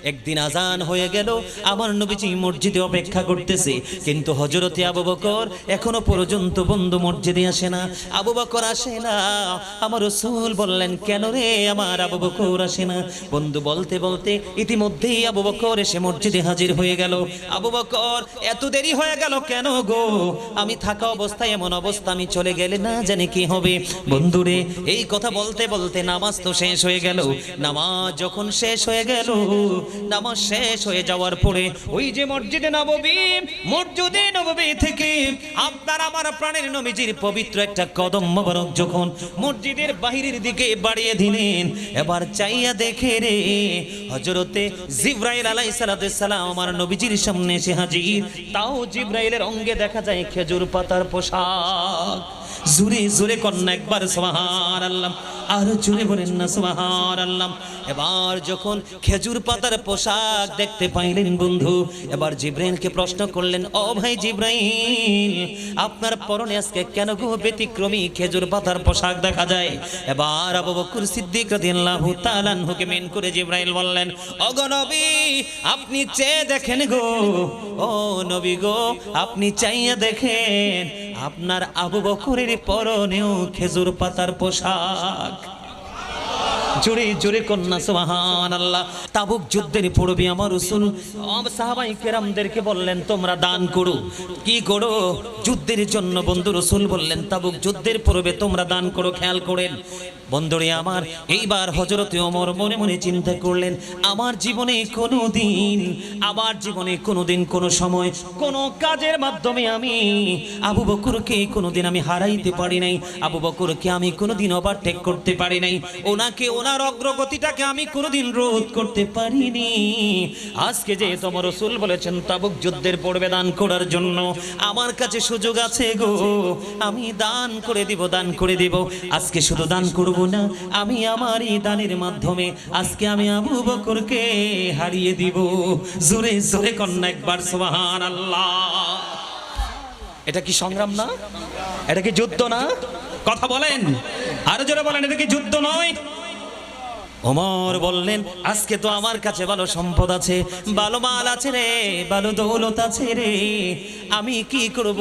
একদিন আজান হয়ে গেল, আমার নবীজি মসজিদে অপেক্ষা করতেছে, কিন্তু হযরতে আবু বকর এখনো পর্যন্ত বন্ধু মসজিদে আসে না। আবু বকর আসে না। আমার রাসূল বললেন, কেন রে আমার আবু বকর আসে না? বন্ধু বলতে বলতে ইতিমধ্যেই আবু বকর এসে মসজিদে হাজির হয়ে গেল। আবু বকর, এত দেরি হয়ে গেল কেন গো? আমি থাকা অবস্থায় এমন অবস্থা, আমি চলে গেলে না জানি কি হবে। বন্ধুরে, এই কথা বলতে বলতে নামাজ তো শেষ হয়ে গেল। নামাজ যখন শেষ হয়ে গেল, নামাজ শেষ হয়ে যাওয়ার পরে ওই যে মসজিদে নববী থেকে আপনার আমার প্রাণের নবীজির পবিত্র একটা কদম মোবারক যখন মসজিদের বাহিরের দিকে বাড়িয়ে দিলেন, এবার চাইয়া দেখে রে হযরতে জিবরাইল আলাইহিস সালাম আমার নবীজির সামনে এসে হাজির। তাও জিবরাইলের অঙ্গে দেখা যায় খেজুর পাতার পোশাক। জোরে জোরে কন্যা একবার সুবহানাল্লাহ, আর জোরে বলেন না সুবহানাল্লাহ। এবার যখন খেজুর পাতার পোশাক দেখতে পাইলেন বন্ধু, এবার জিবরাইলকে প্রশ্ন করলেন, ও ভাই জিবরাইল, আপনার পরনে আজকে কেন গো ব্যতিক্রমী খেজুর পাতার পোশাক দেখা যায়? এবার আবু বকর সিদ্দিক রাদিয়াল্লাহু তাআলা আনহুকে মেন করে জিবরাইল বললেন, ও গো নবী, আপনি চেয়ে দেখেন গো, ও নবী গো, আপনি চাইয়া দেখেন আপনার আবু বকরের পরনেও খেজুর পাতার পোশাক। জোরে জোরে কন্যা সুবহানাল্লাহ। তাবুক যুদ্ধের পূর্বে আমার রাসূল সাহাবায়ে কেরামদেরকে বললেন, তোমরা দান করো। কি করো? যুদ্ধের জন্য। বন্ধু রাসূল বললেন, তাবুক যুদ্ধের পূর্বে তোমরা দান করো। খেয়াল করেন বন্ধুরে আমার, এইবার হযরতে ওমর মনে মনে চিন্তা করলেন, আমার জীবনে কোনোদিন কোনো সময় কোনো কাজের মাধ্যমে আমি আবু বকরকে কোনোদিন আমি হারাইতে পারি নাই। আবু বকরকে আমি কোনোদিন ওভারটেক করতে পারি নাই। ওনার অগ্রগতিটাকে আমি কোনোদিন রোধ করতে পারিনি। আজকে যে তোমার রাসূল বলেছেন তাবুক যুদ্ধের পূর্বে দান করার জন্য, আমার কাছে সুযোগ আছে গো, আমি দান করে দিব। আজকে শুধু দান করব না, আমি আমার এই দানের মাধ্যমে আজকে আমি আবু বকরকে হারিয়ে দিব। জোরে জোরে কন্যা একবার সুবহানাল্লাহ। এটা কি সংগ্রাম না? এটা কি যুদ্ধ না? কথা বলেন, আরো জোরে বলেন, এটা কি যুদ্ধ নয়? ওমর বললেন, আজকে তো আমার কাছে ভালো সম্পদ আছে, ভালো মাল আছে রে, ভালো দৌলত আছে রে, আমি কি করব?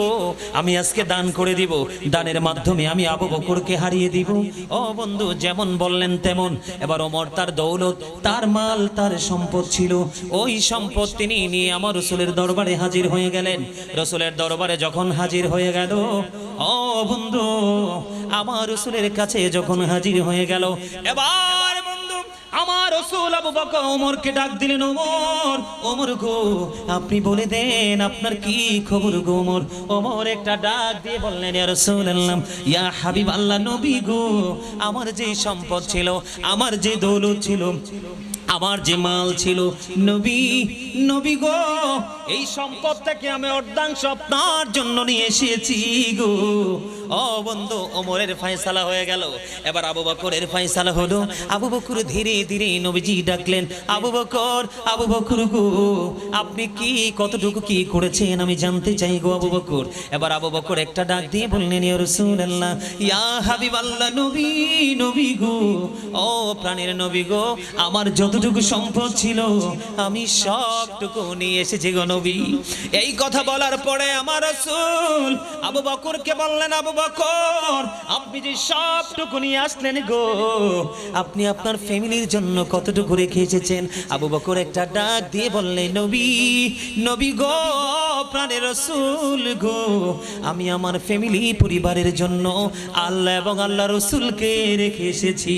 আমি আজকে দান করে দিব। দানের মাধ্যমে আমি আবু বকরকে হারিয়ে দিব। ও বন্ধু, যেমন বললেন তেমন। এবার ওমর তার দৌলত, তার মাল, তার সম্পদ ছিল, ওই সম্পদ তিনি নিয়ে আমার রাসূলের দরবারে হাজির হয়ে গেলেন। রাসূলের দরবারে যখন হাজির হয়ে গেল, ও বন্ধু, আমার রাসূলের কাছে যখন হাজির হয়ে গেল, এবার আমার রাসূল আবু বকর ওমরকে ডাক দিলেন, ওমর গো, আপনি বলে দেন আপনার কি খবর গো? ওমর একটা ডাক দিয়ে বললেন, ইয়া রাসূলুল্লাহ, ইয়া হাবিবাল্লাহ, নবী গো, আমার যে সম্পদ ছিল, আমার যে দৌলত ছিল, আমার যে মাল ছিল, নবী গো, এই সম্পদটাকে আমি অর্ধাংশ আপনার জন্য নিয়ে এসেছি গো। ও বন্ধু, ওমরের ফয়সালা হয়ে গেল। এবার আবু বকরের ফয়সালা হলো। আবু বকর ধীরে ধীরে নবীজি ডাকলেন, আবু বকর গো, আপনি কি কতটুকু কি করেছেন আমি জানতে চাই গো আবু বকর। এবার আবু বকর একটা ডাক দিয়ে বললেন, ইয়া রাসূলুল্লাহ, ইয়া হাবিবাল্লাহ, নবী গো, ও প্রাণের নবী গো, আমার যতটুকু সম্পদ ছিল আমি সবটুকু নিয়ে এসেছি গো নবী। এই কথা বলার পরে আমার রাসূল আবু বকরকে বললেন, আবু বকর, আপনি যে সবটুকু নিয়ে আসলেন গো, আপনি আপনার ফ্যামিলির জন্য কতটুকু রেখে এসেছেন? আবু বকর একটা ডাক দিয়ে বললেন, নবী গো, প্রাণের রাসূল গো, আমি আমার ফ্যামিলি পরিবারের জন্য আল্লাহ এবং আল্লাহ রাসূলকে রেখে এসেছি।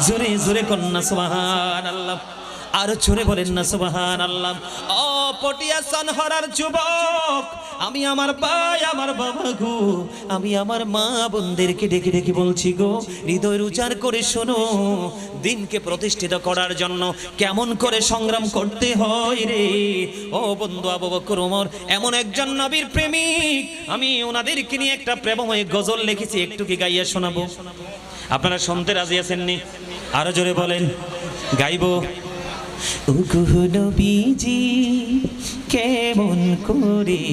জোরে জোরে কন্যা সুবহানাল্লাহ, আর জোরে বলেন না সুবহানাল্লাহ। ও পটিয়া সানহরার যুবক, আমি আমার ভাই, আমার বাবা গো, আমি আমার মা বোনদেরকে ডেকে ডেকে বলছি গো, হৃদয় উজাড় করে শোনো, দিনকে প্রতিষ্ঠিত করার জন্য কেমন করে সংগ্রাম করতে হয় রে। ও বন্ধু, আবু বকর ওমর এমন একজন নবীর প্রেমিক, আমি ওনাদেরকে নিয়ে একটা প্রেমময় গজল লিখেছি, একটু কি গাইয়া শোনাবো? আপনারা শুনতে রাজি আছেননি? আরো জোরে বলেন, গাইবো? ওগো নবীজি কেমন করে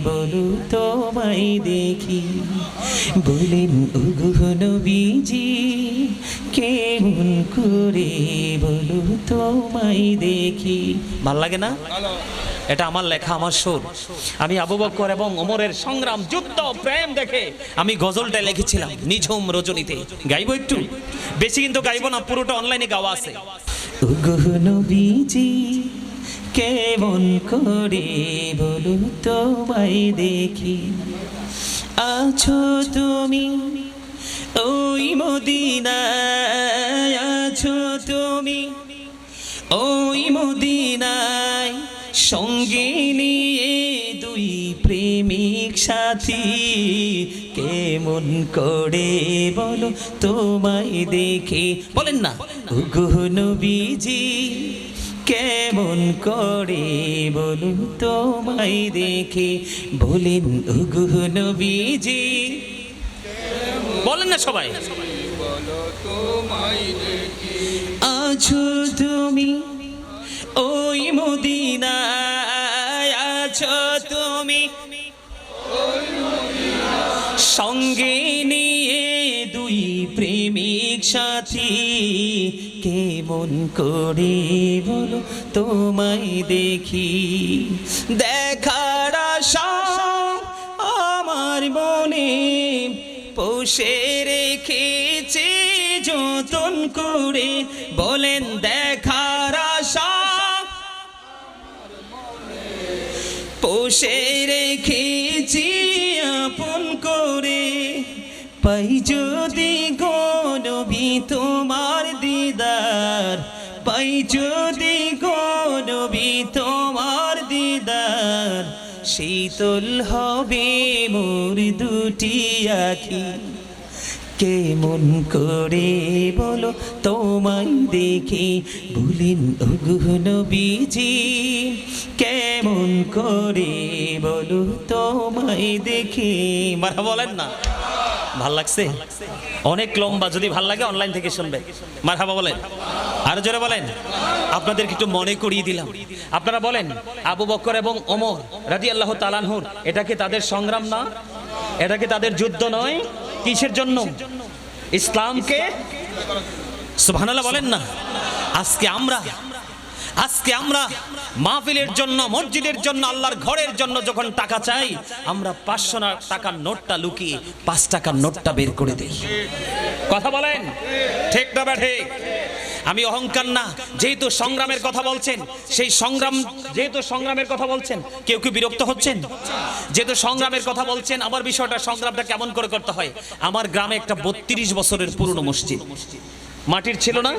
বলো তোমায় দেখি, বলেন ওগো নবীজি কেমন করে বলো তোমায় দেখি। ভাল লাগে না? এটা আমার লেখা, আমার সুর। আমি আবু বকর এবং ওমরের সংগ্রাম, যুদ্ধ, প্রেম দেখে আমি গজলটা লিখেছিলাম নিঝুম রজনীতে। গাইবো একটু, বেশি কিন্তু গাইবো না, পুরোটা অনলাইনে গাওয়া আছে। ওগো নবীজি কেমন করে বলো তোমায় দেখি, আছো তুমি ওই মদিনায়, আছো তুমি ওই মদিনায়, সঙ্গে নিয়ে দুই প্রেমিক সাথী, কেমন করে বলো তোমায় দেখে। বলেন না, ওগো নবীজি কেমন করে বলো তোমায় দেখে, বলেন ওগো নবীজি। বলেন না সবাই, আছো তুমি ওই মদিনায়, আছো তুমি সঙ্গে নিয়ে দুই প্রেমিক সাথী, কেমন করে বলো তোমায় দেখি। দেখার আশা আমার মনে পোষে রেখেছে যতন করে, বলেন দেখার আশা পোষে রেখেছি আপন করে, পাই যদি গো নবী তোমার দিদার, পাই যদি গো নবী তোমার দিদার, শীতল হবে মোর দুটি আখি, কেমন করে বলো তোমায় দেখি, বলেন ওগো নবীজি কেমন করে বলো তোমায় দেখি। মারহাবা বলেন না, ভাল লাগছে? অনেক লম্বা, যদি ভাল লাগে অনলাইন থেকে শুনবে। মারহাবা বলেন, আরো জোরে বলেন। আপনাদেরকে একটু মনে করিয়ে দিলাম। আপনারা বলেন, আবু বকর এবং ওমর রাদিয়াল্লাহু তাআলা আনহুর, এটা কি তাদের সংগ্রাম না? এটা কি তাদের যুদ্ধ নয়? কিসের জন্য? ইসলামকে। সুবহানাল্লাহ বলেন না। আজকে আমরা মাহফিলের জন্য, মসজিদের জন্য, আল্লাহর ঘরের জন্য যখন টাকা চাই, আমরা 500 টাকার নোটটা লুকিয়ে 5 টাকার নোটটা বের করে দেই। কথা বলেন, ঠিক না ঠিক? আমি অহংকার না, যেহেতু সংগ্রামের কথা বলছেন, সেই সংগ্রাম, যেহেতু সংগ্রামের কথা বলছেন, কেউ কি বিরক্ত হচ্ছেন? যেহেতু সংগ্রামের কথা বলছেন, আমার বিষয়টা, সংগ্রামটা কেমন করে করতে হয়। আমার গ্রামে একটা 32 বছরের পুরনো মসজিদ, মাটির ছিল না,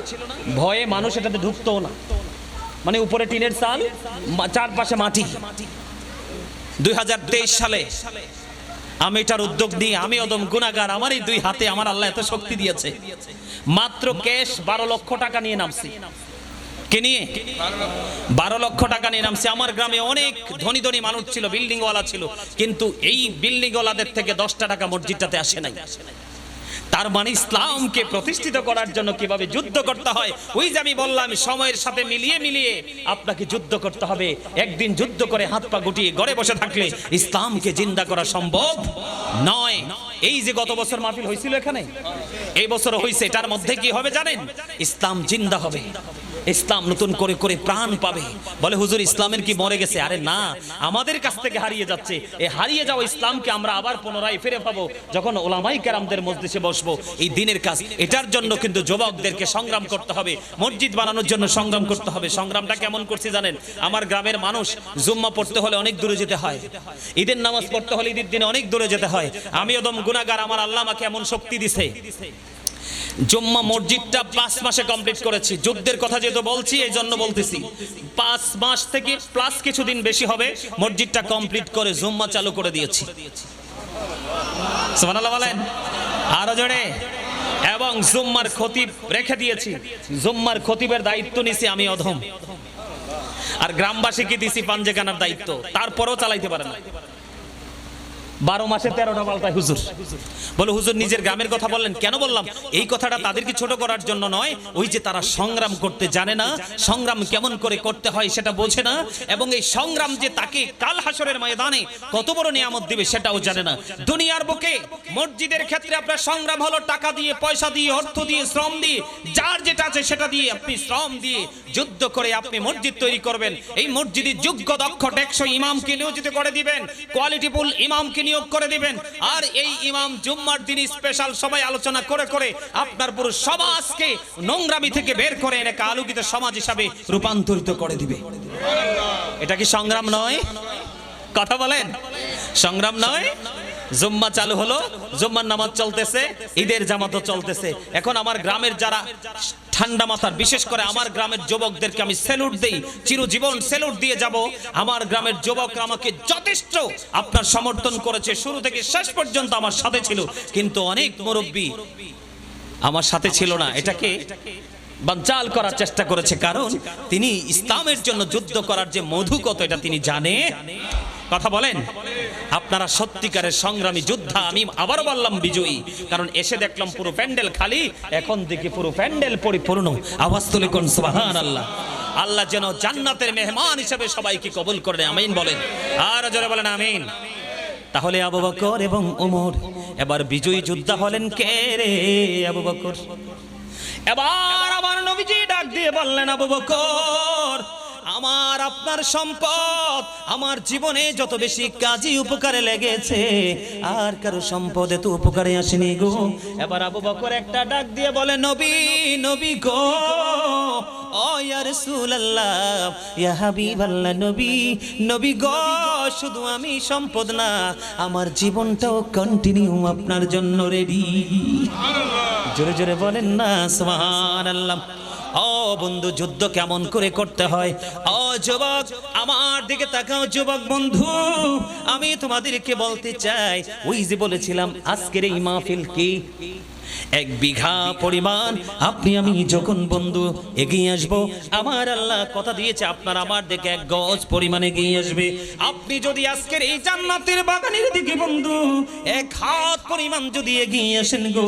ভয়ে মানুষ এটাতে ঢুকতো না, মানে উপরে টিনের চাল, চারপাশে মাটি। 2023 সালে আমি এটার উদ্যোগ নিয়ে, আমি অদম গুনাহগার, আমার এই দুই হাতে আমার আল্লাহ এত শক্তি দিয়েছে, মাত্র ক্যাশ 12 লক্ষ টাকা নিয়ে নামছি। কে নিয়ে? 12 লক্ষ টাকা নিয়ে নামছি। আমার গ্রামে অনেক ধনী ধনী মানুষ ছিল, বিল্ডিংওয়ালা ছিল, কিন্তু এই বিল্ডিংওয়ালাদের থেকে 10টা টাকা মসজিদটাতে আসে নাই। তার মানে ইসলামকে প্রতিষ্ঠিত করার জন্য কিভাবে যুদ্ধ করতে হয়, ওই যে আমি বললাম, সময়ের সাথে মিলিয়ে মিলিয়ে আপনাকে যুদ্ধ করতে হবে। একদিন যুদ্ধ করে হাত পা গুটিয়ে ঘরে বসে থাকলে ইসলামকে জিন্দা করা সম্ভব নয়। এই যে গত বছর মাহফিল হয়েছিল এখানে, এই বছর হয়েছে, এটার মধ্যে কি হবে জানেন? ইসলাম জিন্দা হবে, ইসলাম নতুন করে করে প্রাণ পাবে। বলে হুজুর ইসলামের কি মরে গেছে? আরে না, আমাদের কাছ থেকে হারিয়ে যাচ্ছে। এই হারিয়ে যাওয়া ইসলামকে আমরা আবার পুনরায় ফিরে পাবো যখন ওলামাই কেরামদের মজলিসে বসবো। এই দিনের কাজ, এটার জন্য কিন্তু যুবকদেরকে সংগ্রাম করতে হবে, মসজিদ বানানোর জন্য সংগ্রাম করতে হবে। সংগ্রামটা কেমন করছি জানেন? আমার গ্রামের মানুষ জুম্মা পড়তে হলে অনেক দূরে যেতে হয়, ঈদের নামাজ পড়তে হলে ঈদের দিনে অনেক দূরে যেতে হয়। আমি একদম গুনাহগার, আমার আল্লাহ আমাকে এমন শক্তি দিছে, জুম্মা মসজিদটা 5 মাসে কমপ্লিট করেছি। যুদ্ধের কথা যেহেতু বলছি, এই জন্য বলতেছি, 5 মাস থেকে প্লাস কিছুদিন বেশি হবে, মসজিদটা কমপ্লিট করে জুম্মা চালু করে দিয়েছি। সুবহানাল্লাহ বলেন, আরো জোরে। এবং জুম্মার খতিব রেখে দিয়েছি, জুম্মার খতিবের দায়িত্ব নিছি আমি অধম, আর গ্রামবাসীকে দিছি পাঞ্জেখানার দায়িত্ব, তারপরেও চালাইতে পারে না। 12 মাসে 13টা পাল্টায় হুজুর। বলে হুজুর নিজের গ্রামের কথা বললেন, কেন বললাম? এই কথাটা তাদেরকে ছোট করার জন্য নয়, ওই যে তারা সংগ্রাম করতে জানে না, সংগ্রাম কেমন করে করতে হয় সেটা বোঝে না, এবং এই সংগ্রাম যে তাকে কাল হাসরের ময়দানে কত বড় নিয়ামত দিবে সেটাও জানে না। দুনিয়ার বুকে মসজিদের ক্ষেত্রে আপনার সংগ্রাম হলো টাকা দিয়ে, পয়সা দিয়ে, অর্থ দিয়ে, শ্রম দিয়ে, যার যেটা আছে সেটা দিয়ে আপনি শ্রম দিয়ে যুদ্ধ করে আপনি মসজিদ তৈরি করবেন। এই মসজিদে যোগ্য দক্ষ টেকসই ইমামকে নিয়োজিত করে দিবেন, কোয়ালিটিফুল ইমামকে নিয়োগ করে দিবেন, আর এই ইমাম জুম্মার দিন স্পেশাল সবাই আলোচনা করে করে আপনার পুরো সমাজকে নোংরামি থেকে বের করে এনে আলোকিত সমাজ হিসাবে রূপান্তরিত করে দিবে। এটা কি সংগ্রাম নয়? কথা বলেন, সংগ্রাম নয়? জুম্মা চালু হলো, জুম্মার নামাজ চলতেছে, ঈদের জামাতও চলতেছে। এখন আমার গ্রামের যারা ঠান্ডা মাথার, বিশেষ করে আমার গ্রামের যুবকদেরকে আমি স্যালুট দেই, চিরজীবন স্যালুট দিয়ে যাব। আমার গ্রামের যুবকরা আমাকে যথেষ্ট আপনার সমর্থন করেছে, শুরু থেকে শেষ পর্যন্ত আমার সাথে ছিল। কিন্তু অনেক মুরব্বী আমার সাথে ছিল না, এটাকে বানচাল করার চেষ্টা করেছে, কারণ তিনি ইসলামের জন্য যুদ্ধ করার যে মধু কত এটা তিনি জানে। কথা বলেন, আপনারা সত্যিকারের সংগ্রামী যোদ্ধা। আমি আবারও বললাম বিজয়ী, কারণ এসে দেখলাম পুরো প্যান্ডেল খালি, এখন দেখি পুরো প্যান্ডেল পরিপূর্ণ। আওয়াজ তুলে কোন সুবহানাল্লাহ। আল্লাহ যেন জান্নাতের মেহমান হিসেবে সবাইকে কবুল করেন, আমিন বলেন, আর জোরে বলেন আমিন। তাহলে আবু বকর এবং ওমর এবার বিজয়ী যোদ্ধা হলেন কে রে? আবু বকর। এবার আমার নবীজি ডাক দিয়ে বললেন, আবু বকর, আমার আপনার সম্পদ আমার জীবনে যত বেশি কাজে উপকারে লেগেছে, আর কারো সম্পদ এত উপকারে আসেনি গো। এবার আবু বকর একটা ডাক দিয়ে বলে, নবী, নবী গো, ও ইয়া রাসূলুল্লাহ, ইয়া হাবিবাল্লাহ, নবী, নবী গো, শুধু আমি সম্পদ না, আমার জীবনটাও কন্টিনিউ আপনার জন্য রেডি। জোরে জোরে বলেন না সুবহানাল্লাহ। ও বন্ধু, যুদ্ধ কেমন করে করতে হয়? ও যুবক, আমার দিকে তাকাও যুবক বন্ধু, আমি তোমাদেরকে বলতে চাই, ওই যে বলেছিলাম আজকের এই মাহফিল কি 1 বিঘা পরিমাণ আপনি আমি যখন বন্ধু এগিয়ে আসবো, আমার আল্লাহ কথা দিয়েছে আপনার আমার দিকে 1 গজ পরিমাণ এগিয়ে আসবে। আপনি যদি আজকের এই জান্নাতের বাগানের দিকে বন্ধু 1 হাত পরিমাণ যদি এগিয়ে আসেন গো,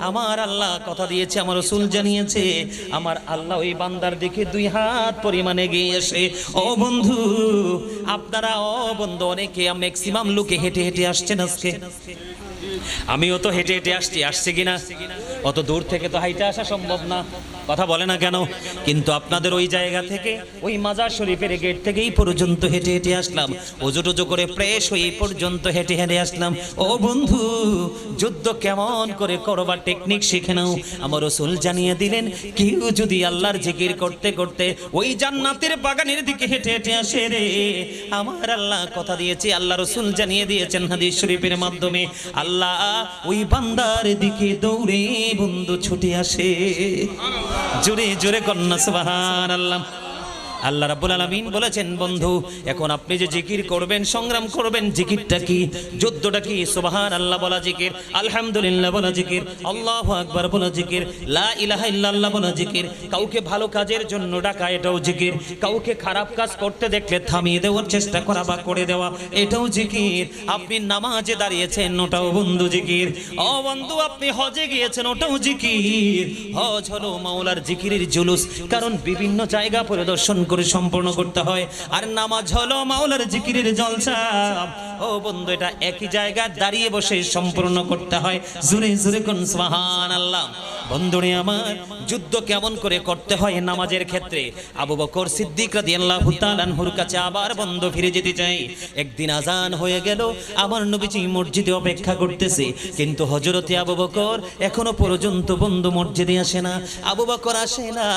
আমার আল্লাহ কথা দিয়েছে, আমার রাসূল জানিয়েছে, আমার আল্লাহ ওই বান্দার দিকে 2 হাত পরিমাণ এগিয়ে আসে। ও বন্ধু, আপনারা, ও বন্ধু, অনেকে ম্যাক্সিমাম লোকে হেঁটে হেঁটে আসছেন আজকে। আমিও তো হেঁটে হেঁটে আসছি কিনা? অত দূর থেকে তো হাইটে আসা সম্ভব না, কথা বলে না কেন? কিন্তু আপনাদের ওই জায়গা থেকে, ওই মাজার শরীফের গেট থেকে এই পর্যন্ত হেঁটে হেঁটে আসলাম, ওজো টোজো করে ফ্রেশ হয়ে এই পর্যন্ত হেঁটে হেঁটে আসলাম। ও বন্ধু, যুদ্ধ কেমন করে করবার টেকনিক শিখে নাও। আমার রাসূল জানিয়ে দিলেন, কেউ যদি আল্লাহর জিকির করতে করতে ওই জান্নাতের বাগানের দিকে হেঁটে হেঁটে আসে রে, আমার আল্লাহ কথা দিয়েছে, আল্লাহ রাসূল জানিয়ে দিয়েছেন হাদিস শরীফের মাধ্যমে, আল্লাহ ওই বান্দার দিকে দৌড়ে বন্ধু ছুটে আসে। জোরে জোরে কন্যা সুবহানাল্লাহ। আল্লাহ রাব্বুল আলামিন বলেছেন, বন্ধু এখন আপনি যে জিকির করবেন, সংগ্রাম করবেন, জিকিরটা কি, যুদ্ধটা কি? সুবহানাল্লাহ বলা জিকির, আলহামদুলিল্লাহ বলা জিকির, আল্লাহু আকবার বলা জিকির, লা ইলাহা ইল্লাল্লাহ বলা জিকির, কাউকে ভালো কাজের জন্য ডাকা এটাও জিকির, কাউকে খারাপ কাজ করতে দেখলে থামিয়ে দেওয়ার চেষ্টা করা বা করে দেওয়া এটাও জিকির, আপনি নামাজে দাঁড়িয়েছেন ওটাও বন্ধু জিকির, ও বন্ধু আপনি হজে গিয়েছেন ওটাও জিকির। হজ হলো মাওলার জিকিরের জুলুস, কারণ বিভিন্ন জায়গা পরিদর্শন করে সম্পূর্ণ করতে হয়, আর নামাজ হলো মাওলার জিকিরের জলসা। ও বন্ধু, এটা একই জায়গায় দাঁড়িয়ে বসে সম্পূর্ণ করতে হয়। জোরে জোরে কোন সুবহানাল্লাহ। বন্ধুরে আমার, যুদ্ধ কেমন করে করতে হয় নামাজের ক্ষেত্রে, আবু বকর সিদ্দিক রাদিয়াল্লাহু তাআলা আনহুর কাছে আবার বন্ধু ফিরে যেতে চাই। একদিন আজান হয়ে গেল, আমার নবীজি মসজিদে অপেক্ষা করতেছে, কিন্তু হযরতে আবু বকর এখনো পর্যন্ত বন্ধু মসজিদে আসে না। আবু বকর আসে না,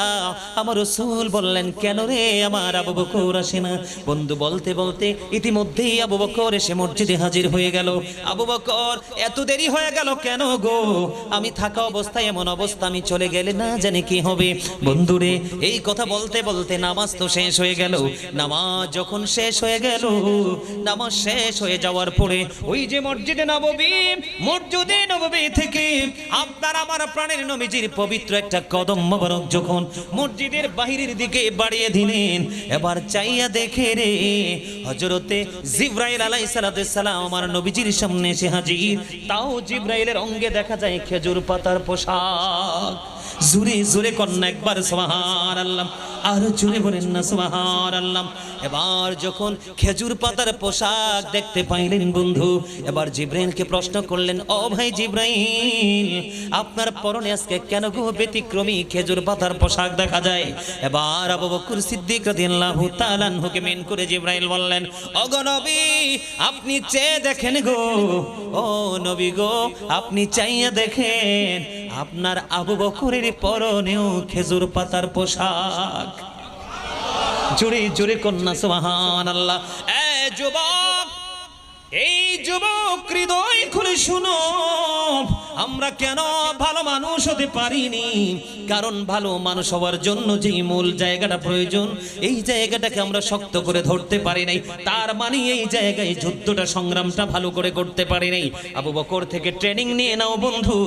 আমার রাসূল বললেন, কেন রে আমার আবু বকর আসে না? বন্ধু বলতে বলতে ইতিমধ্যেই আবু বকর এসে মসজিদে হাজির হয়ে গেল। আবু বকর, এত দেরি হয়ে গেল কেন গো? আমি থাকা অবস্থায় এমন অবস্থা, আমি চলে গেলে না জানি কি হবে। বন্ধুরে, এই কথা বলতে বলতে নামাজ তো শেষ হয়ে গেল। নামাজ যখন শেষ হয়ে গেল, নামাজ শেষ হয়ে যাওয়ার পরে ওই যে মসজিদে নববী থেকে আপনার আমার প্রাণের নবীজির পবিত্র একটা কদম মোবারক যখন মসজিদের বাহিরের দিকে বাড়িয়ে দিলেন, এবার চাইয়া দেখে রে হযরতে জিবরাইল আলাইহিস সালাম আমার নবীজির সামনে এসে হাজির। তাও জিবরাইলের অঙ্গে দেখা যায় খেজুর পাতার পোশাক। জোরে জোরে কন্যা একবার সুবহানাল্লাহ, আর জোরে বলেন না সুবহানাল্লাহ। এবার যখন খেজুর পাতার পোশাক দেখতে পাইলেন বন্ধু, এবার জিবরাইলকে প্রশ্ন করলেন, ও ভাই জিবরাইল, আপনার পরনে আজকে কেন গো ব্যতিক্রমী খেজুর পাতার পোশাক দেখা যায়? এবার আবু বকর সিদ্দিক রাদিয়াল্লাহু তাআলা আনহুকে মেন করে জিবরাইল বললেন, ও গো নবী, আপনি চেয়ে দেখেন গো, ও নবী গো, আপনি চাইয়া দেখেন আপনার আবু বকরের পরনেও খেজুর পাতার পোশাক। জোরে জোরে কন্যা সুবহানাল্লাহ। এই যুবক হৃদয় খুলে শুনো, আমরা কেন ভালো মানুষ হতে পারিনি? কারণ ভালো মানুষ হওয়ার জন্য যে মূল জায়গাটা প্রয়োজন, এই জায়গাটাকে আমরা শক্ত করে ধরতে পারি নাই। তার মানে এই জায়গায় যুদ্ধটা, সংগ্রামটা ভালো করে করতে পারি নাই। আবু বকর থেকে ট্রেনিং নিয়ে নাও বন্ধু।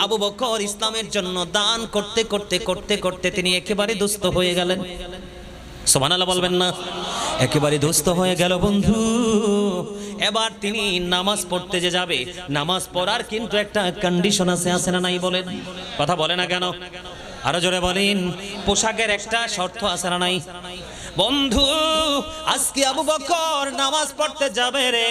আবু বকর ইসলামের জন্য দান করতে করতে করতে করতে তিনি একেবারে দুস্থ হয়ে গেলেন। সুবহানাল্লাহ বলবেন না? একেবারে দুস্থ হয়ে গেল বন্ধু। এবার তিনি নামাজ পড়তে যে যাবে, নামাজ পড়ার কিন্তু একটা কন্ডিশন আছে না নাই বলেন? কথা বলে না কেন? আরো জোরে বলেন। পোশাকের একটা শর্ত আছে না নাই? বন্ধু, আজকে আবু বকর নামাজ পড়তে যাবে রে,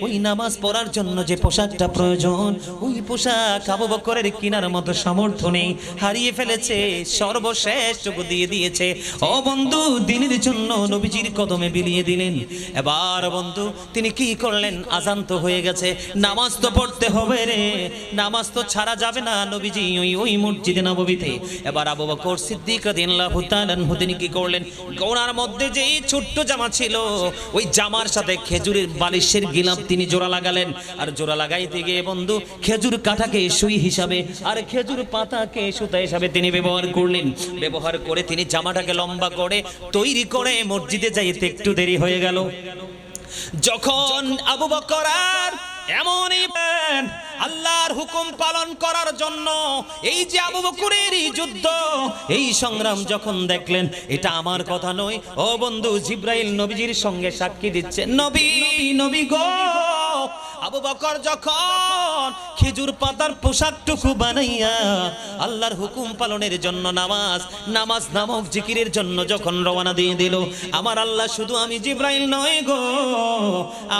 ওই নামাজ পড়ার জন্য যে পোশাকটা প্রয়োজন, ওই পোশাক আবু বকরের কেনার মতো সামর্থ্য নেই, হারিয়ে ফেলেছে, সর্বশেষ টুকু দিয়ে দিয়েছে। ও বন্ধু, দিনের জন্য নবীজির কদমে বিলিয়ে দিলেন। এবার বন্ধু তিনি কি করলেন? আজান তো হয়ে গেছে, নামাজ তো পড়তে হবে রে, নামাজ তো ছাড়া যাবে না নবীজি ওই মসজিদে নববীতে। এবার আবু বকর সিদ্দিক রাদিয়াল্লাহু তাআলা আনহু তিনি কি করলেন? গোনার মধ্যে যে ছোট্ট জামা ছিল, ওই জামার সাথে খেজুরের বালিশের গিলাপ তিনি জোড়া লাগালেন। আর জোড়া লাগাইতে গিয়ে বন্ধু খেজুর কাঠাকে সুই হিসাবে আর খেজুর পাতাকে সুতা হিসাবে তিনি ব্যবহার করলেন। ব্যবহার করে তিনি জামাটাকে লম্বা করে তৈরি করে মসজিদে যাইতে একটু দেরি হয়ে গেল। যখন আবু বকর আর এমনই আল্লাহর হুকুম পালন করার জন্য এই যে আবু বকরের এই যুদ্ধ, এই সংগ্রাম যখন দেখলেন, এটা আমার কথা নয়, ও বন্ধু জিবরাইল নবীজির সঙ্গে সাক্ষী দিচ্ছে, নবী গো, আবু বকর যখন খেজুর পাতার পোশাকটুকু বানাইয়া আল্লাহর হুকুম পালনের জন্য নামাজ নামক জিকিরের জন্য যখন রওনা দিয়ে দিল, আমার আল্লাহ শুধু আমি জিবরাইল নয় গো,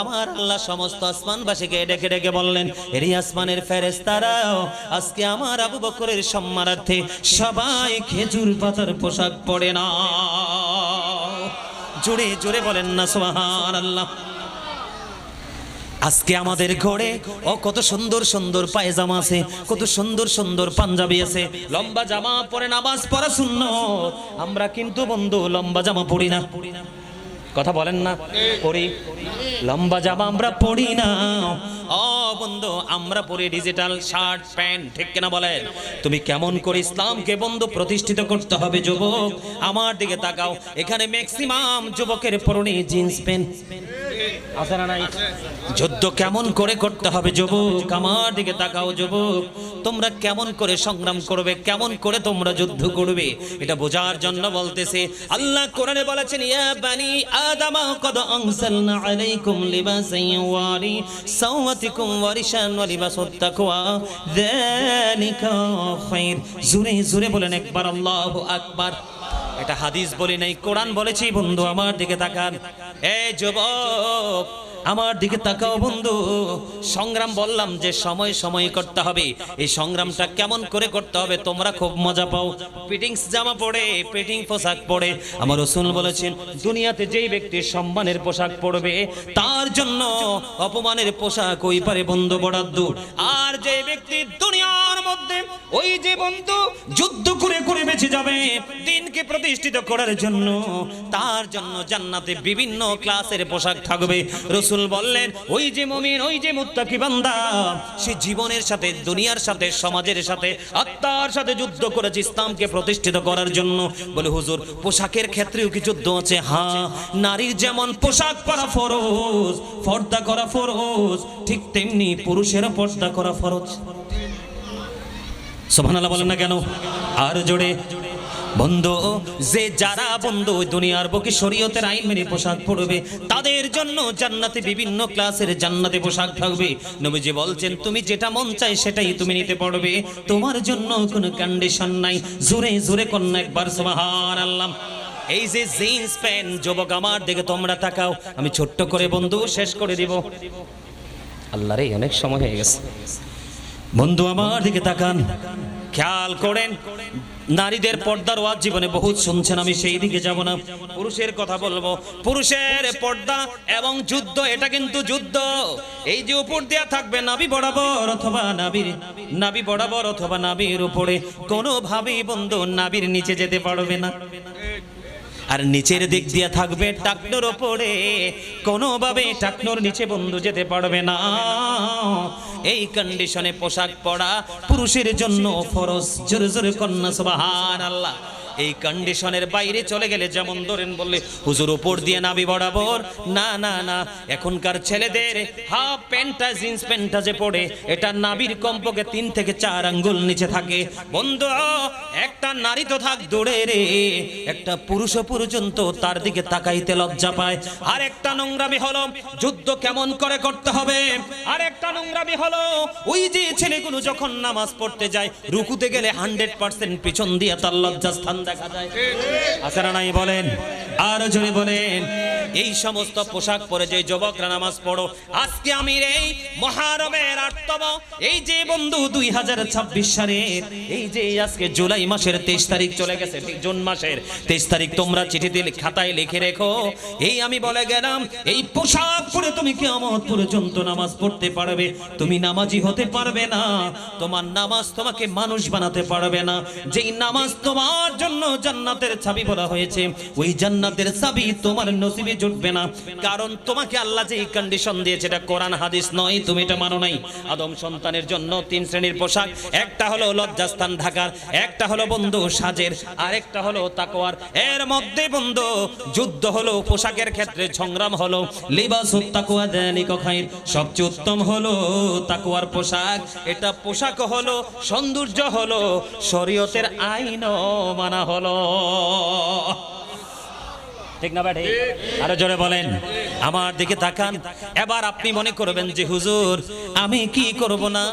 আমার আল্লাহ সমস্ত আসমানবাসীকে ডেকে ডেকে বললেন, এরি আসমানের ফেরেশতারাও আজকে আমার আবু বকরের সম্মানার্থে সবাই খেজুর পাতার পোশাক পরে না। জোরে জোরে বলেন না সুবহানাল্লাহ। আজকে আমাদের ঘরে কত সুন্দর সুন্দর পায়জামা আছে, কত সুন্দর সুন্দর পাঞ্জাবি আছে, লম্বা জামা পরে নামাজ পড়া সুন্নাত। আমরা কিন্তু বন্ধু লম্বা জামা পরি না। কথা বলেন না? পরি লম্বা জামা আমরা পরি না। ও বন্ধু, আমরা পরি ডিজিটাল শার্ট প্যান্ট, ঠিক কিনা বলেন? তুমি কেমন করে ইসলামকে বন্ধু প্রতিষ্ঠিত করতে হবে? যুবক আমার দিকে তাকাও, এখানে ম্যাক্সিমাম যুবকের পরনে জিন্স প্যান্ট আছে না নাই? যুদ্ধ কেমন করে করতে হবে যুবক, আমার দিকে তাকাও যুবক, তোমরা কেমন করে সংগ্রাম করবে, কেমন করে তোমরা যুদ্ধ করবে, এটা বোঝার জন্য বলতেছে। আল্লাহ কোরআনে বলেছেন, ইয়া বানি আদম কদ আনজালনা আলাইকুম লিবাসান ইউয়ারি সাওয়াতিকুম ওয়া রিশান ওয়া লিবাসুত তাকওয়া যালিকা খায়র। জোরে জোরে বলেন একবার আল্লাহু আকবার। এটা হাদিস বলি নাই, কোরআন বলেছি। বন্ধু আমার দিকে তাকান, এই যুবক আমার দিকে তাকাও বন্ধু। সংগ্রাম বললাম যে সময় সময় করতে হবে। এই সংগ্রামটা কেমন করে করতে হবে তোমরা খুব মজা পাও। ফিটিংস জামা পরে, ফিটিং পোশাক পরে আমার রাসূল বলেছেন, দুনিয়াতে যেই ব্যক্তি সম্মানের পোশাক পরবে তার জন্য অপমানের পোশাক ওই পারে বন্ধু বরাদ্দ। আর যে ব্যক্তি দুনিয়ার মধ্যে ওই যে বন্ধু যুদ্ধ করে করে বেঁচে যাবে দিনকে প্রতিষ্ঠিত করার জন্য, তার জন্য জান্নাতে বিভিন্ন ক্লাসের পোশাক থাকবে। রাসূল বললেন ওই যে মুমিন, ওই যে মুত্তাকি বান্দা, সে জীবনের সাথে, দুনিয়ার সাথে, সমাজের সাথে, আত্মার সাথে যুদ্ধ করেছে ইসলামকে প্রতিষ্ঠিত করার জন্য। বলে হুজুর পোশাকের ক্ষেত্রেও কি যুদ্ধ আছে? হ্যাঁ, নারীর যেমন পোশাক পরা ফরজ, পর্দা করা ফরজ, ঠিক তেমনি পুরুষেরও পর্দা করা ফরজ। সুবহানাল্লাহ বলেন না কেন? আর জোরে বন্ধু, যে যারা বন্ধু দুনিয়ার বুকে শরীয়তের আইন মেনে পোশাক পরবে তাদের জন্য জান্নাতে বিভিন্ন ক্লাসের জান্নাতে পোশাক থাকবে। নবীজি বলছেন তুমি যেটা মন চাই সেটাই তুমি নিতে পারবে, তোমার জন্য কোনো কন্ডিশন নাই। জোরে জোরে কন্যা একবার সুবহানাল্লাহ। এই যে জিন্স প্যান্ট, যুবক আমার দিকে তোমরা তাকাও, আমি ছোট্ট করে বন্ধু শেষ করে দিব। আল্লাহ রে, অনেক সময় হয়ে গেছে। বন্ধু আমার দিকে তাকান, খেয়াল করেন, নারীদের পর্দার ওয়াজ জীবনে বহুত শুনছেন, আমি সেই দিকে যাব না, পুরুষের কথা বলবো। পুরুষের পর্দা এবং যুদ্ধ, এটা কিন্তু যুদ্ধ। এই যে উপর দেয়া থাকবে নাভি বরাবর অথবা নাভি বরাবর অথবা নাভির উপরে, কোনোভাবেই বন্ধু নাভির নিচে যেতে পারবে না। আর নিচের দিক দিয়ে থাকবে টাকনোর ওপরে, কোনোভাবে টাকনোর নিচে বন্ধু যেতে পারবে না। এই কন্ডিশনে পোশাক পরা পুরুষের জন্য ফরজ। জোরে জোরে কন্যা সুবহানাল্লাহ। এই কন্ডিশনের বাইরে চলে গেলে, যেমন ধরেন বললে হুজুর উপর দিয়ে নাভি বরাবর, না না না, এখনকার ছেলেদের হাফ প্যান্টটা, জিন্স প্যান্টটা যে পড়ে, এটা নাভির কমপক্ষে 3 থেকে 4 আঙ্গুল নিচে থাকে। বন্ধু, একটা নারী তো থাক দূরে রে, একটা পুরুষ পর্যন্ত তার দিকে তাকাইতে লজ্জা পায়। আর একটা নোংরামি হলো যুদ্ধ কেমন করে করতে হবে, আর একটা নোংরামি হলো ওই যে ছেলেগুলো যখন নামাজ পড়তে যায় রুকুতে গেলে 100% পিছন দিয়ে তার লজ্জাস্থান দেখা যায়। আছে না নাই বলেন? আর জোরে বলেন। এই সমস্ত পোশাক পরে যে যুবকরা নামাজ পড়ো, আজকে আমি এই মুহররমের 8তম, এই যে বন্ধু 2026 সালের এই যে আজকে জুলাই মাসের 23 তারিখ চলে গেছে, ঠিক জুন মাসের 23 তারিখ, তোমরা চিঠি দিলে খাতায় লিখে রেখো, এই আমি বলে গেলাম এই পোশাক পরে তুমি কিয়ামত পর্যন্ত নামাজ পড়তে পারবে, তুমি নামাজি হতে পারবে না, তোমার নামাজ তোমাকে মানুষ বানাতে পারবে না। যেই নামাজ তোমার জন্য জান্নাতের চাবি বলা হয়েছে, ওই জান্নাতের চাবি তোমার নসিবে জুটবে না। কারণ তোমাকে আল্লাহ যে কন্ডিশন দিয়েছে, এটা কোরআন হাদিস নয়, তুমি এটা মানো নাই। আদম সন্তানের জন্য 3 শ্রেণীর পোশাক, একটা হলো লজ্জাস্থান ঢাকার, একটা হলো বন্ধু সাজের, আরেকটা হলো তাকওয়ার। এর মধ্যে বন্ধু যুদ্ধ হলো পোশাকের ক্ষেত্রে, সংগ্রাম হলো লিবাসুত তাকওয়া যালিকা খায়র, সবচেয়ে উত্তম হলো তাকওয়ার পোশাক। এটা পোশাক হলো সৌন্দর্য, হলো শরীয়তের আইনও মানা হলো। ঠিক না ভাই? আরো জোরে বলেন। আমার দিকে তাকান। এবার আপনি মনে করবেন যে হুজুর আমি কি করব না,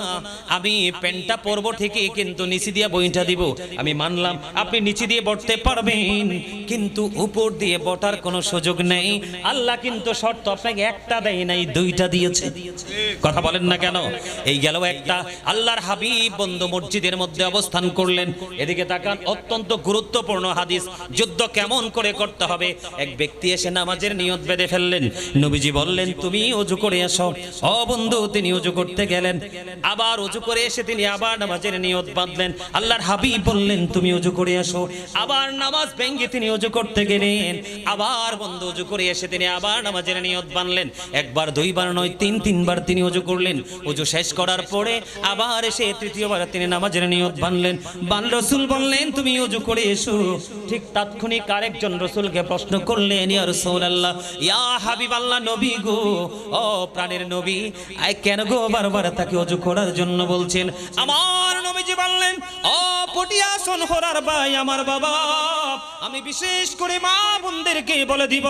আমি প্যান্টটা পরবো ঠিকই, কিন্তু নিচে দিয়ে বইটা দিব। আমি মানলাম আপনি নিচে দিয়ে বটতে পারবেন, কিন্তু উপর দিয়ে বটার কোনো সুযোগ নেই। আল্লাহ কিন্তু শর্ত আপনাকে একটা দেয় নাই, 2টা দিয়েছে। কথা বলেন না কেন? এই গেল একটা। আল্লাহর হাবিব বন্ধু মসজিদের মধ্যে অবস্থান করলেন। এদিকে তাকান, অত্যন্ত গুরুত্বপূর্ণ হাদিস, যুদ্ধ কেমন করে করতে হবে। এক ব্যক্তি এসে নামাজের নিয়ত বেঁধে ফেললেন। নবীজি বললেন তুমি ওযু করে এসো। ও বন্ধু, তিনি ওযু করতে গেলেন, আবার ওযু করে এসে তিনি আবার নামাজের নিয়ত বাঁধলেন। আল্লাহর হাবিব বললেন তুমি ওযু করে এসো। আবার নামাজ ভেঙে তিনি ওযু করতে গেলেন, আবার বন্ধু ওযু করে এসে তিনি আবার নামাজের নিয়ত বাঁধলেন। একবার, 2বার নয়, 3বার তিনি ওযু করলেন। ওযু শেষ করার পরে আবার এসে 3য় তিনি নামাজের নিয়ত বাঁধলেন। রাসূল বললেন তুমি ওযু করে এসো। ঠিক তাৎক্ষণিক আরেকজন রাসূলকে প্রশ্ন করলেন, ইয়া রাসূলুল্লাহ, ইয়া হাবিবাল্লাহ, নবী গো, ও প্রাণের নবী, কেন গো বারবার তাকে ওযু করার জন্য বলছেন? আমার নবীজি বললেন, ও পটিয়া সোনহরার ভাই, আমার বাবা, আমি বিশেষ করে মা বোনদেরকে বলে দিব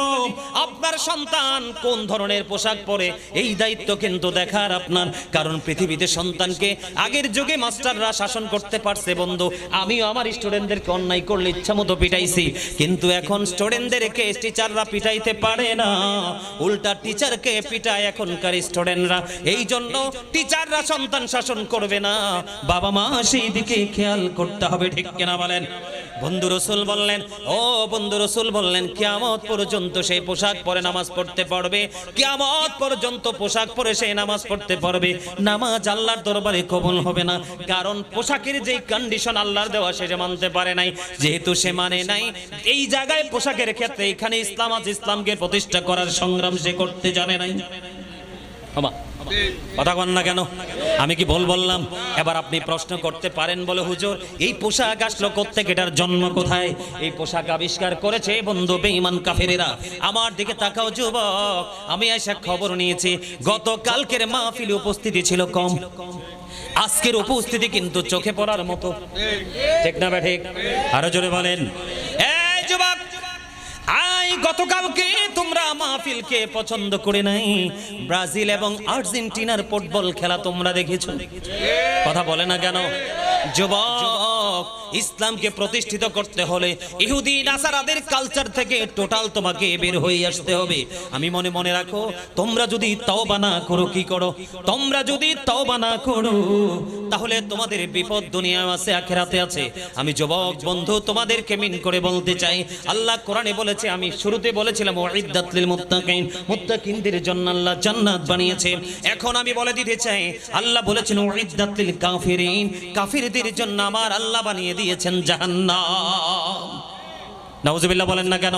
আপনার সন্তান কোন ধরনের পোশাক পরে, এই দায়িত্ব কিন্তু দেখার আপনার। কারণ পৃথিবীতে সন্তানকে আগের যুগে মাস্টাররা শাসন করতে পারছে বন্ধু, আমিও আমার স্টুডেন্টদেরকে অন্যায় করলে ইচ্ছা মতো পিটাইছি, কিন্তু এখন স্টুডেন্টদেরকে টিচাররা পিটাইতে পারে না, উল্টা টিচারকে পিটায় এখনকার স্টুডেন্টরা। এই জন্য টিচাররা সন্তান শাসন করবে না, বাবা মা সেই দিকে খেয়াল করতে হবে। ঠিক কিনা বলেন? বন্ধু রাসূল বললেন, ও বন্ধু রাসূল বললেন, কিয়ামত পর্যন্ত সেই পোশাক পরে নামাজ পড়তে পারবে, কিয়ামত পর্যন্ত পোশাক পরে সে নামাজ পড়তে পারবে, নামাজ আল্লাহর দরবারে কবুল হবে না। কারণ পোশাকের যে কন্ডিশন আল্লাহর দেওয়া সেটা মানতে পারে নাই, যেহেতু সে মানে নাই, এই জায়গায় পোশাকের ক্ষেত্রে এখানে ইসলাম আছে, ইসলামকে প্রতিষ্ঠা করার সংগ্রাম সে করতে জানে নাই। কথা কন না কেন? আমি কি ভুল বললাম? এবার আপনি প্রশ্ন করতে পারেন, বলে হুজুর এই পোশাক আসলো কোত্থেকে, এটার জন্ম কোথায়? এই পোশাক আবিষ্কার করেছে বন্ধু বেঈমান কাফেরেরা। আমার দিকে তাকাও যুবক, আমি এসে খবর নিয়েছি গতকালকের মাহফিলে উপস্থিতি ছিল কম, আজকের উপস্থিতি কিন্তু চোখে পড়ার মতো। ঠিক না বে ঠিক? আরো জোরে বলেন। এই যুবক, গতকালকে তোমরা মাহফিলকে পছন্দ করে নাই, ব্রাজিল এবং আর্জেন্টিনার ফুটবল খেলা তোমরা দেখেছো, কথা বলে না কেন? যুবক, ইসলামকে প্রতিষ্ঠিত করতে হলে ইহুদি নাসারাদের কালচার থেকে টোটাল তোমাকে বের হয়ে আসতে হবে। আমি মনে রাখো, তোমরা যদি তওবা না করো, কি করো? তোমরা যদি তওবা না করো তাহলে তোমাদের বিপদ দুনিয়ায় আছে, আখিরাতে আছে। আমি যুবক বন্ধু তোমাদেরকে মিন করে বলতে চাই, আল্লাহ কোরআনে বলেছে, আমি শুরুতে বলেছিলাম উইদ্দাত লিল মুত্তাকিন, মুত্তাকিনদের জন্য আল্লাহ জান্নাত বানিয়েছে। এখন আমি বলে দিতে চাই, আল্লাহ বলেছেন উইদ্দাত লিল কাফিরিন, কাফিরদের জন্য আমার আল্লাহ বানিয়ে দিয়েছেন জাহান্নাম। নাউজুবিল্লাহ বলেন না কেন?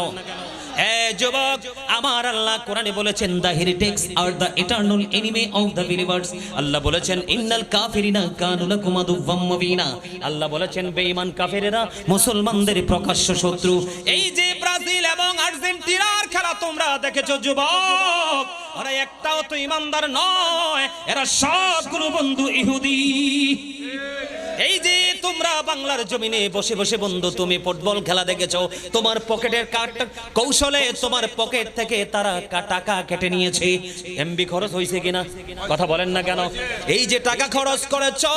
যুবক, আমার আল্লাহ কোরআনে বলেছেন দ্য হেরিটেক্স আর the eternal enemy of the believers. আল্লাহ বলেছেন ইন্নাল কাফিরিনা কানু লাকুম আদুওয়াম মুবিনা। আল্লাহ বলেছেন বেঈমান কাফেরেরা মুসলমানদের প্রকাশ্য শত্রু। এই যে ব্রাজিল এবং আর্জেন্টিনার খেলা তোমরা দেখেছো যুবক, ওরা একটাও তো ইমানদার নয়, এরা সবগুলো বন্ধু ইহুদি। এই যে তোমরা বাংলার জমিনে বসে বসে বন্ধু তুমি ফুটবল খেলা দেখেছো, তোমার পকেটের কৌশলে তোমার পকেট থেকে তারা টাকা কেটে নিয়েছে। এমবি খরচ হয়েছে কিনা? কথা বলেন না কেন? এই যে টাকা খরচ করেছো,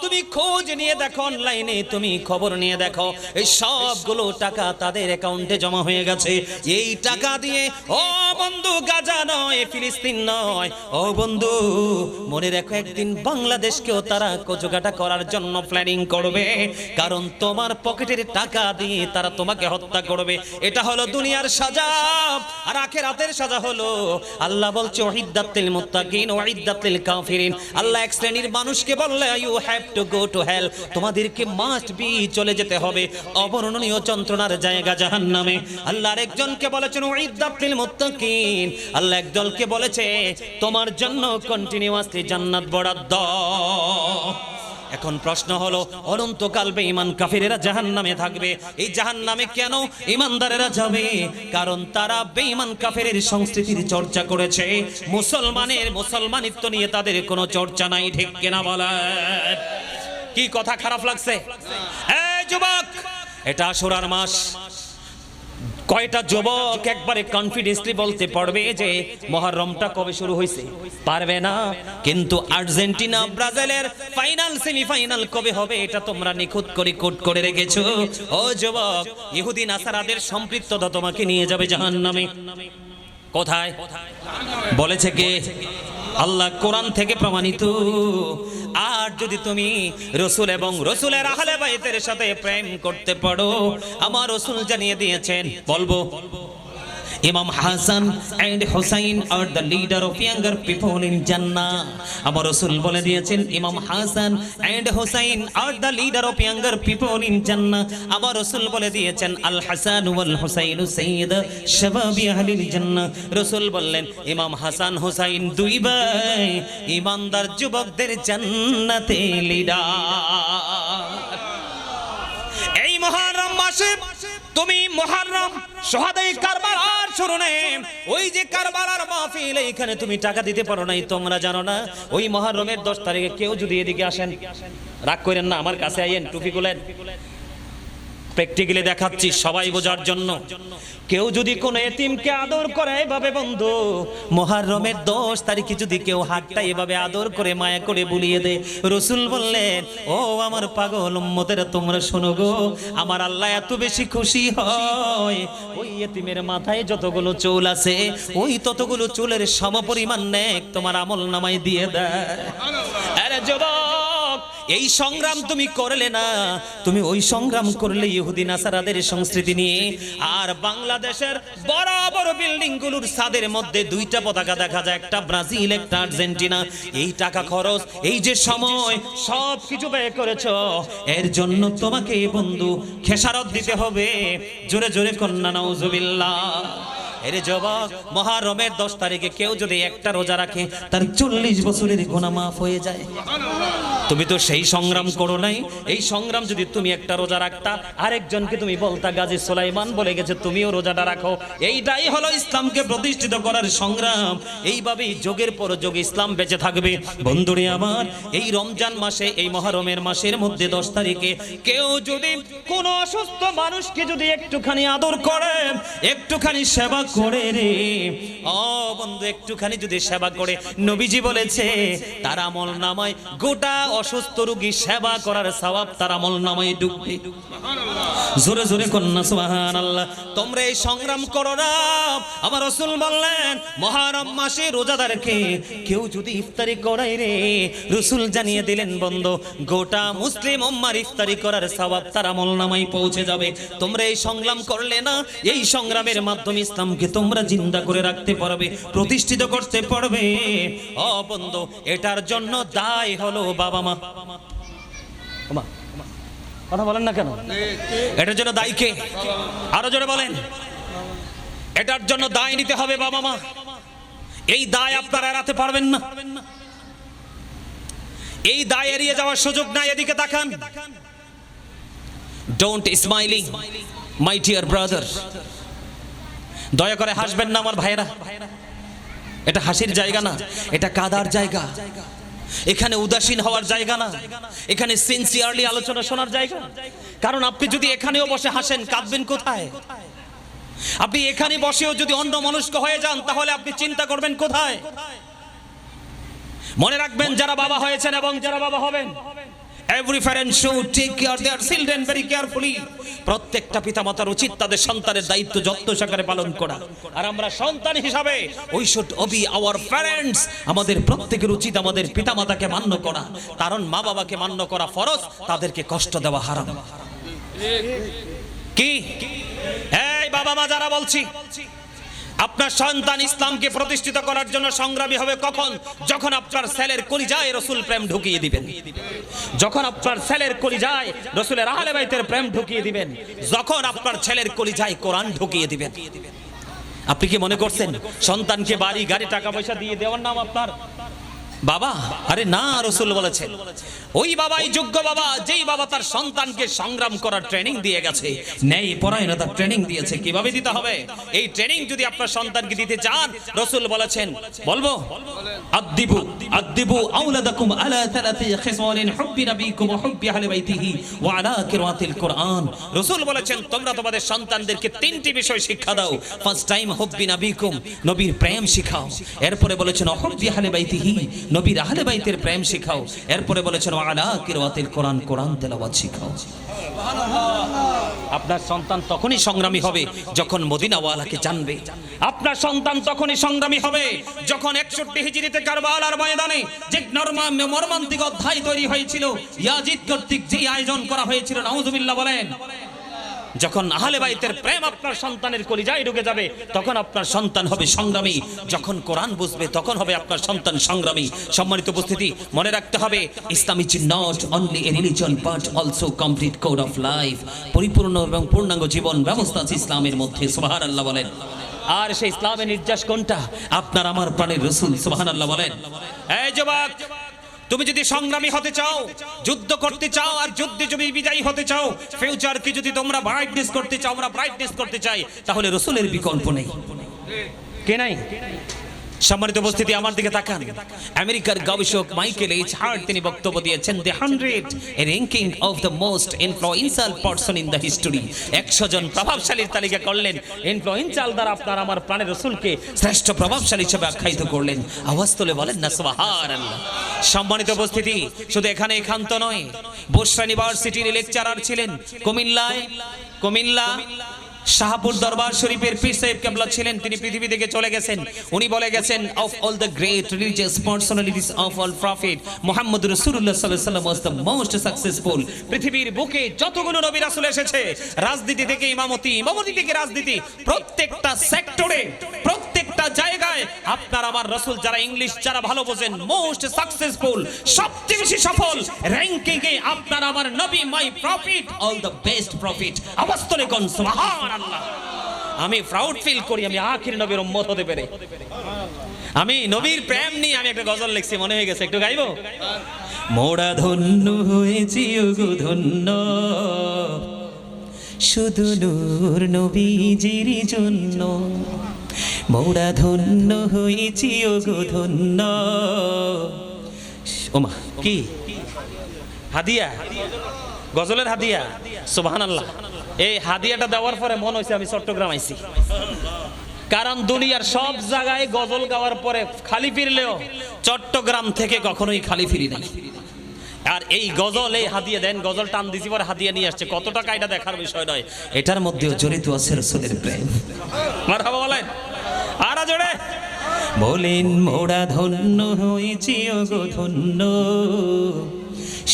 তুমি খোঁজ নিয়ে দেখো, অনলাইনে তুমি খবর নিয়ে দেখো, এই সবগুলো টাকা তাদের অ্যাকাউন্টে জমা হয়ে গেছে। এই টাকা দিয়ে ও বন্ধু গাজা নয়, ফিলিস্তিন নয়, ও বন্ধু মনে রাখো একদিন বাংলাদেশকেও তারা কচুকাটা করার জন্য প্ল্যানিং করবে, কারণ তোমার পকেটের টাকা দিয়ে তারা তোমাকে হত্যা করবে। এটা হলো দুনিয়ার সাজা, আর আখিরাতের সাজা হলো, আল্লাহ বলছে উইদ্দাত লিল মুত্তাকিন উইদ্দাত লিল কাফিরিন। আল্লাহ এক শ্রেণীর মানুষকে বললে you have to go to hell, তোমাদেরকে মাস্ট বি চলে যেতে হবে অবর্ণনীয় যন্ত্রণার জায়গা জাহান্নামে। আল্লাহ আরেকজনকে বলেছেন উইদ্দাত লিল মুত্তাকিন, আল্লাহ একদলকে বলেছে তোমার জন্য কন্টিনিউয়াসলি জান্নাত বরাদ্দ। এখন প্রশ্ন হলো, অনন্তকাল বেঈমান কাফিরেরা জাহান্নামে থাকবে। এই জাহান্নামে কেন ঈমানদারেরা যাবে? কারণ তারা বেঈমান কাফিরের সংস্কৃতির চর্চা করেছে, মুসলমানিত্ব নিয়ে তাদের কোনো চর্চা নাই। ঠিক কিনা বলেন? কি কথা খারাপ লাগছে? এই যুবক, এটা আশুরার মাস। কয়টা যুবক একবারে কনফিডেন্সলি বলতে পারবে যে মুহররমটা কবে শুরু হয়েছে? পারবে না। কিন্তু আর্জেন্টিনা ব্রাজিলের ফাইনাল সেমিফাইনাল কবে হবে এটা তোমরা নিখুঁত করে কোড করে রেখেছো। ও যুবক, ইহুদি নাসারাদের সম্পৃক্ততা তোমাকে নিয়ে যাবে জাহান্নামে। কোথায় বলেছে কে? আল্লাহ কোরআন থেকে প্রমাণিত। আর যদি তুমি রাসূল এবং রাসূলের আহলে বাইতের সাথে প্রেম করতে পারো, আমার রাসূল জানিয়ে দিয়েছেন, বলবো Imam Hassan and Hussein are the leader of younger people in Jannah. Amar Rasul bole diyechen Imam Hassan and Hussein are the leader of younger people in Jannah. Amar Rasul bole diyechen Al Hasan wal Husain sayyid shababi ahli Jannah. Rasul bollen Imam Hassan Hussein দুই ভাই ইমানদার যুবকদের জান্নাতে leader. এই মুহররম মাসে তুমি মুহররম শহাদায়ে কারবালার শুরুনে ওই যে কারবালার মাহফিল, এইখানে তুমি টাকা দিতে পারো নাই, তোমরা জানো না? ওই মুহররমের 10 তারিখে কেউ যদি এদিকে আসেন, রাগ করেন না, আমার কাছে আইয়েন, টুপি খুলেন, প্র্যাকটিক্যালি দেখাচ্ছি সবাই বোঝার জন্য। কেউ যদি কোনো এতিমকে আদর করে এভাবে বন্ধু, মুহররমের 10 তারিখে যদি কেউ হাতটা এভাবে আদর করে মায়া করে বুলিয়ে দেয়, রাসূল বললেন ও আমার পাগল উম্মতেরা তোমরা শোনো গো, আমার আল্লাহ এত বেশি খুশি হয় ওই এতিমের মাথায় যতগুলো চুল আছে ওই ততগুলো চুলের সমপরিমাণ নেক তোমার আমল নামায় দিয়ে দেয়। আরে যুবক, এই সংগ্রাম তুমি করলে না, তুমি ওই সংগ্রাম করলে ইহুদি নাসারাদের সংস্কৃতি নিয়ে। আর বাংলাদেশের বড় বড় বিল্ডিং গুলোর ছাদের মধ্যে দুইটা পতাকা দেখা যায়, একটা ব্রাজিল একটা আর্জেন্টিনা। এই টাকা খরচ, এই যে সময়, সব কিছু ব্যয় করেছো, এর জন্য তোমাকে বন্ধু খেসারত দিতে হবে। জোরে জোরে কন্যা নাউজুবিল্লাহ। এরে যুবক, মুহররমের 10 তারিখে কেউ যদি একটা রোজা রাখে তার 40 বছরের গুনাহ মাফ হয়ে যায়। তুমি তো সেই সংগ্রাম করো নাই। এই সংগ্রাম যদি তুমি একটা রোজা রাখতা, আরেকজনকে তুমি বলতা গাজী সুলাইমান বলে গেছে তুমিও রোজাটা রাখো। এইটাই হলো ইসলামকে প্রতিষ্ঠিত করার সংগ্রাম। এইভাবেই যুগের পর যুগ ইসলাম বেঁচে থাকবে। বন্ধুরে আমার, এই রমজান মাসে, এই মুহররমের মাসের মধ্যে 10 তারিখে কেউ যদি কোনো অসুস্থ মানুষকে যদি একটুখানি আদর করে, একটুখানি সেবা করে রে, ও বন্ধু, একটুখানি যদি সেবা করে, নবীজি বলেছে তার আমল নামায় গোটা অসুস্থ রোগী সেবা করার সওয়াব তার আমল নামায় ঢুকবে। জোরে জোরে কন্যা সুবহানাল্লাহ। তোমরা এই সংগ্রাম করো না। আমার রাসূল বললেন মুহররম মাসে রোজাদারকে কেউ যদি ইফতারি করায় রে, রাসূল জানিয়ে দিলেন বন্ধু গোটা মুসলিম উম্মার ইফতারি করার সওয়াব তার আমল নামায় পৌঁছে যাবে। তোমরা এই সংগ্রাম করলে না, এই সংগ্রামের মাধ্যমে ইসলামকে তোমরা জিন্দা করে রাখতে পারবে, প্রতিষ্ঠিত করতে পারবে। ও বন্ধু, এটার জন্য দায় হলো বাবা মা। কথা বলেন না কেন? এটার জন্য দায়ী কে? আরো জোরে বলেন। এটার জন্য দায় নিতে হবে বাবা মা। এই দায় আপনারা এড়াতে পারবেন না। এই দায় এড়িয়ে যাওয়ার সুযোগ নাই। এদিকে তাকান। Don't smiling my dear brother. দয়া করে হাসবেন না আমার ভাইরা। এটা হাসির জায়গা না, এটা কাদার জায়গা। এখানে উদাসীন হওয়ার জায়গা না, এখানে সিনসিয়ারলি আলোচনা শোনার জায়গা। কারণ আপনি যদি এখানেও বসে হাসেন, কাঁদবেন কোথায়? আপনি এখানে বসেও যদি অন্য মনস্ক হয়ে যান, তাহলে আপনি চিন্তা করবেন কোথায়? মনে রাখবেন, যারা বাবা হয়েছেন এবং যারা বাবা হবেন, every parent should take care their children very carefully. প্রত্যেকটা পিতামাতার উচিত তাদের সন্তানের দায়িত্ব যত্ন সহকারে পালন করা। আর আমরা সন্তান হিসাবে we should obey our parents. আমাদের প্রত্যেকের উচিত আমাদের পিতামাতাকে মান্য করা। কারণ মা বাবাকে মান্য করা ফরজ, তাদেরকে কষ্ট দেওয়া হারাম। কি এই বাবা মা যারা বলছি, আপনার সন্তান ইসলামকে প্রতিষ্ঠিত করার জন্য সংগ্রামী হবে কখন? যখন আপনার ছেলের কলিজায় রাসূল প্রেম ঢুকিয়ে দিবেন, যখন আপনার ছেলের কলিজায় রাসূলের আহলে বাইতের প্রেম ঢুকিয়ে দিবেন, যখন আপনার ছেলের কলিজায় কোরআন ঢুকিয়ে দিবেন। আপনি কি মনে করছেন সন্তানকে বাড়ি গাড়ি টাকা পয়সা দিয়ে দেওয়ার নাম আপনার বাবা? আরে না, রাসূল বলেছেন ওই বাবাই যোগ্য বাবা, যেই বাবা তার সন্তানকে সংগ্রাম করার ট্রেনিং দিয়ে গেছে, ন্যায় পরায়ণতার ট্রেনিং দিয়েছে। কিভাবে দিতে হবে এই ট্রেনিং যদি আপনার সন্তানকে দিতে চান, রাসূল বলেছেন, বলবো আদিবু আদিবু আওলাদাকুম আলা তালাতি খিসালিন হুব্বি নবিকুম ওয়া হুব্বি আহলি বাইতিহি ওয়া আলা কিরাতিল কুরআন। রাসূল বলেছেন তোমরা তোমাদের সন্তানদেরকে তিনটি বিষয় শিক্ষা দাও। ফার্স্ট টাইম হুব্বি নবিকুম, নবীর প্রেম শিখাও। এরপরে বলেছেন হুব্বি আহলি বাইতিহি, নবীর আহলে বাইতের প্রেম শিখাও। এরপরে বলেছেন আলা কিরাতিল কোরআন, কোরআন তেলাওয়াত শিখাও। আপনার সন্তান তখনই সংগ্রামী হবে যখন মদিনাওয়ালাকে জানবে। আপনার সন্তান তখনই সংগ্রামী হবে যখন 61 হিজরিতে কারবালার ময়দানে যে মর্মান্তিক অধ্যায় তৈরি হয়েছিল, ইয়াজিদ কর্তৃক যে আয়োজন করা হয়েছিল, নাউজুবিল্লাহ বলেন, যখন আহলে বাইতের প্রেম আপনার সন্তানের কলিজায় ঢুকে যাবে, তখন আপনার সন্তান হবে সংগ্রামী। যখন কোরআন বুঝবে, তখন হবে আপনার সন্তান সংগ্রামী। সম্মানিত উপস্থিতি, মনে রাখতে হবে Islam is not only a religion but also complete code of life. পরিপূর্ণ এবং পূর্ণাঙ্গ জীবন ব্যবস্থা আছে ইসলামের মধ্যে। সুবহানাল্লাহ বলেন। আর সেই ইসলামের নির্যাস কোনটা? আপনার আমার প্রাণের রাসূল। সুবহানাল্লাহ বলেন। এই যুবক, তুমি যদি সংগ্রামী হতে চাও, যুদ্ধ করতে চাও, আর যুদ্ধে যদি বিজয়ী হতে চাও, ফিউচারকে যদি তোমরা ব্রাইটনেস করতে চাও, আমরা ব্রাইটনেস করতে চাই, তাহলে রাসূলের বিকল্প নেই। কে নাই? সম্মানিত উপস্থিতি, আমার দিকে তাকান। আমেরিকার গবেষক মাইকেল এইচ হার্ট তিনি বক্তব্য দিয়েছেন, the 100 ranking of the most influential person in the history. 100 জন প্রভাবশালীর তালিকা করলেন। ইনফ্লুয়েন্সিয়াল দ্বারা আপনার আমার প্রাণের রাসূলকে শ্রেষ্ঠ প্রভাবশালী হিসেবে আখ্যায়িত করলেন। আওয়াজ তুলে বলেন না সুবহানাল্লাহ। সম্মানিত উপস্থিতি, শুধু এখানে এখান্ত নয়, বসরা ইউনিভার্সিটির লেকচারার ছিলেন কুমিল্লা শাহপুর দরবার শরীফের পীর সাহেব কেবলা ছিলেন, তিনি পৃথিবী থেকে চলে গেছেন। উনি বলে গেছেন, of all the great religious personalities of all prophet Muhammad রাসূলুল্লাহ সাল্লাল্লাহু আলাইহি ওয়াসাল্লাম ওয়াজ দ্য মোস্ট সাকসেসফুল। পৃথিবীর বুকে যতগুলো নবী রাসূল এসেছে, রাজনীতি থেকে ইমামতি, ইমামতি থেকে রাজনীতি, প্রত্যেকটা সেক্টরে, প্রত্যেকটা জায়গায় আপনার আমার রাসূল যারা ইংলিশ যারা ভালো বোঝেন, মোস্ট সাকসেসফুল, সবচেয়ে বেশি সফল র‍্যাঙ্কিং এ আপনার আমার নবী, মাই prophet, all the best prophet. আওয়াজ তোলে কোন সুবহানাল্লাহ। আমি প্রাউড ফিল করি আমি আখির নবীর উম্মত হতে পেরে। আমি নবীর প্রেম নিয়ে আমি একটা গজল লিখছি, মনে হয়ে গেছে, একটু গাইবো? মোরা ধন্য হয়েছি ওগো ধন্য, শুধু নূর নবীজির জন্য। মোরা ধন্য হয়েছি ওগো ধন্য। ওমা কি হাদিয়া, গজলের হাদিয়া, সুবহানাল্লাহ। এই হাদিয়াটা দেওয়ার পরে মনে হয়েছে আমি চট্টগ্রাম আইছি, কারণ দুনিয়ার সব জায়গায় গজল গাওয়ার পরে খালি ফিরলেও চট্টগ্রাম থেকে কখনোই খালি ফিরি নাই। আর এই গজল, এই হাদিয়া দেন, গজল টান দিছি পরে হাদিয়া নিয়ে আসছে, কত টাকা এটা দেখার বিষয় নয়, এটার মধ্যেও জড়িত আছে রাসূলের প্রেম। মারহাবা বলেন আর জোরে বলেন। মোরা ধন্য হয়েছি ওগো ধন্য,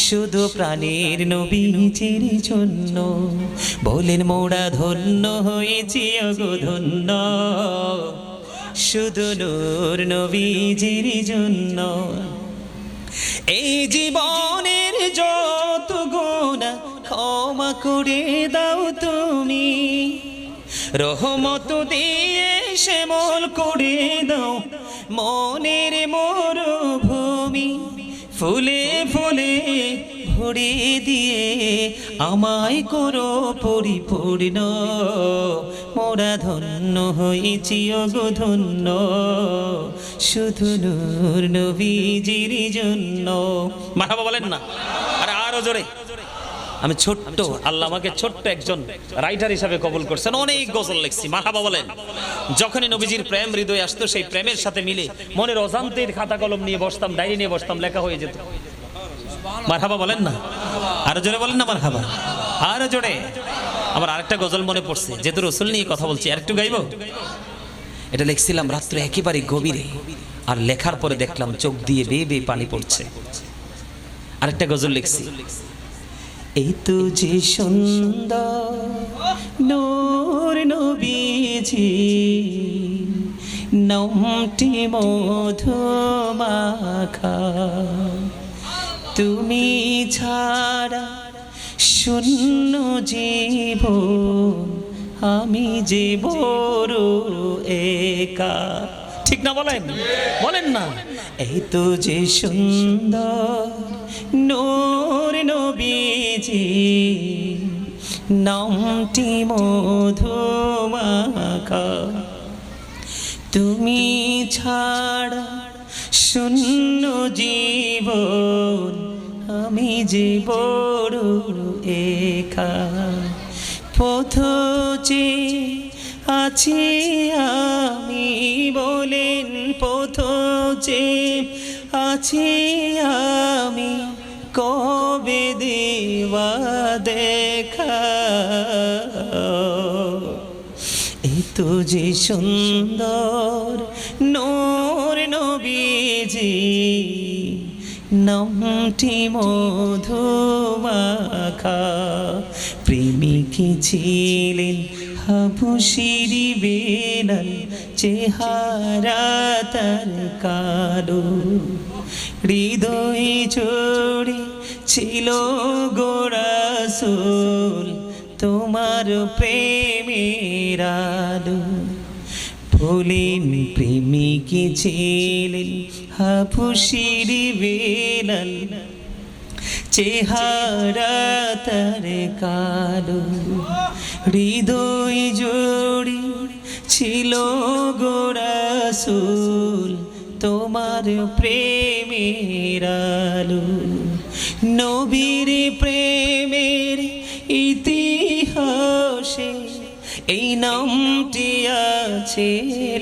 শুধু প্রাণের নবীজির জন্য। বলেন মোরা ধন্য হয়েছি ওগো ধন্য, শুধু নূর নবীজির জন্য। এই জীবনের যত গুনাহ ক্ষমা করে দাও তুমি, রহমত দিয়ে শ্যামল করে দাও মনের মরুভূমি। ফুলে ফুলে ভরে দিয়ে আমায় করো পরিপূর্ণ, মোরা ধন্য হয়েছি ওগো ধন্য, শুধু নূর নবীজির জন্য। মারহাবা বলেন না আরো জোরে। আমি ছোট্ট, আল্লাহ আমাকে ছোট্ট একজন রাইটার হিসাবে কবুল করছেন, অনেক গজল লিখছি। মারহাবা বলেন। যখনই নবীজির প্রেম হৃদয়ে আসতো, সেই প্রেমের সাথে মিলে মনের অজান্তের খাতা কলম নিয়ে বসতাম, ডায়েরি নিয়ে বসতাম, লেখা হয়ে যেত। মারহাবা বলেন না আরো জোরে বলেন না মারহাবা আরো জোরে। আমার আরেকটা গজল মনে পড়ছে, যেহেতু রাসূল নিয়ে কথা বলছি, আরেকটু গাইবো? এটা লিখছিলাম রাত্রে একেবারে গভীরে, আর লেখার পরে দেখলাম চোখ দিয়ে বেয়ে বেয়ে পানি পড়ছে। আরেকটা গজল লিখছি, এই তো যে সুন্দর নূর নবীজি, নামটি মধুমাখা, তুমি ছাড়া শূন্য জীবন, আমি যে বড় একা। ঠিক না বলেন? বলেন না। এই তো যে সুন্দর নূর নবীজি, নামটি মধুমাখা, তুমি ছাড়া শূন্য জীবন, আমি যে বড় একা। পথচে আছি আমি, বলেন পথচে আছি আমি, কবে দেওয়া দেখা। এই তো যে সুন্দর নূর নবীজি, নামটি মধুমাখা, প্রেমিকী ছিলেন হাবশির বেলাল, চেহারা তার কালো, হৃদয় জোড়ে ছিল গো রাসূল, তোমার প্রেমের আলো। বলেন প্রেমিকী ছিলেন হাবশির বেলাল, চেহারা তার কালো, হৃদয় জোড়ে ছিল গো রাসূল, তোমার প্রেমের আলো। নবীর প্রেমের ইতিহাসে এই নামটি আছে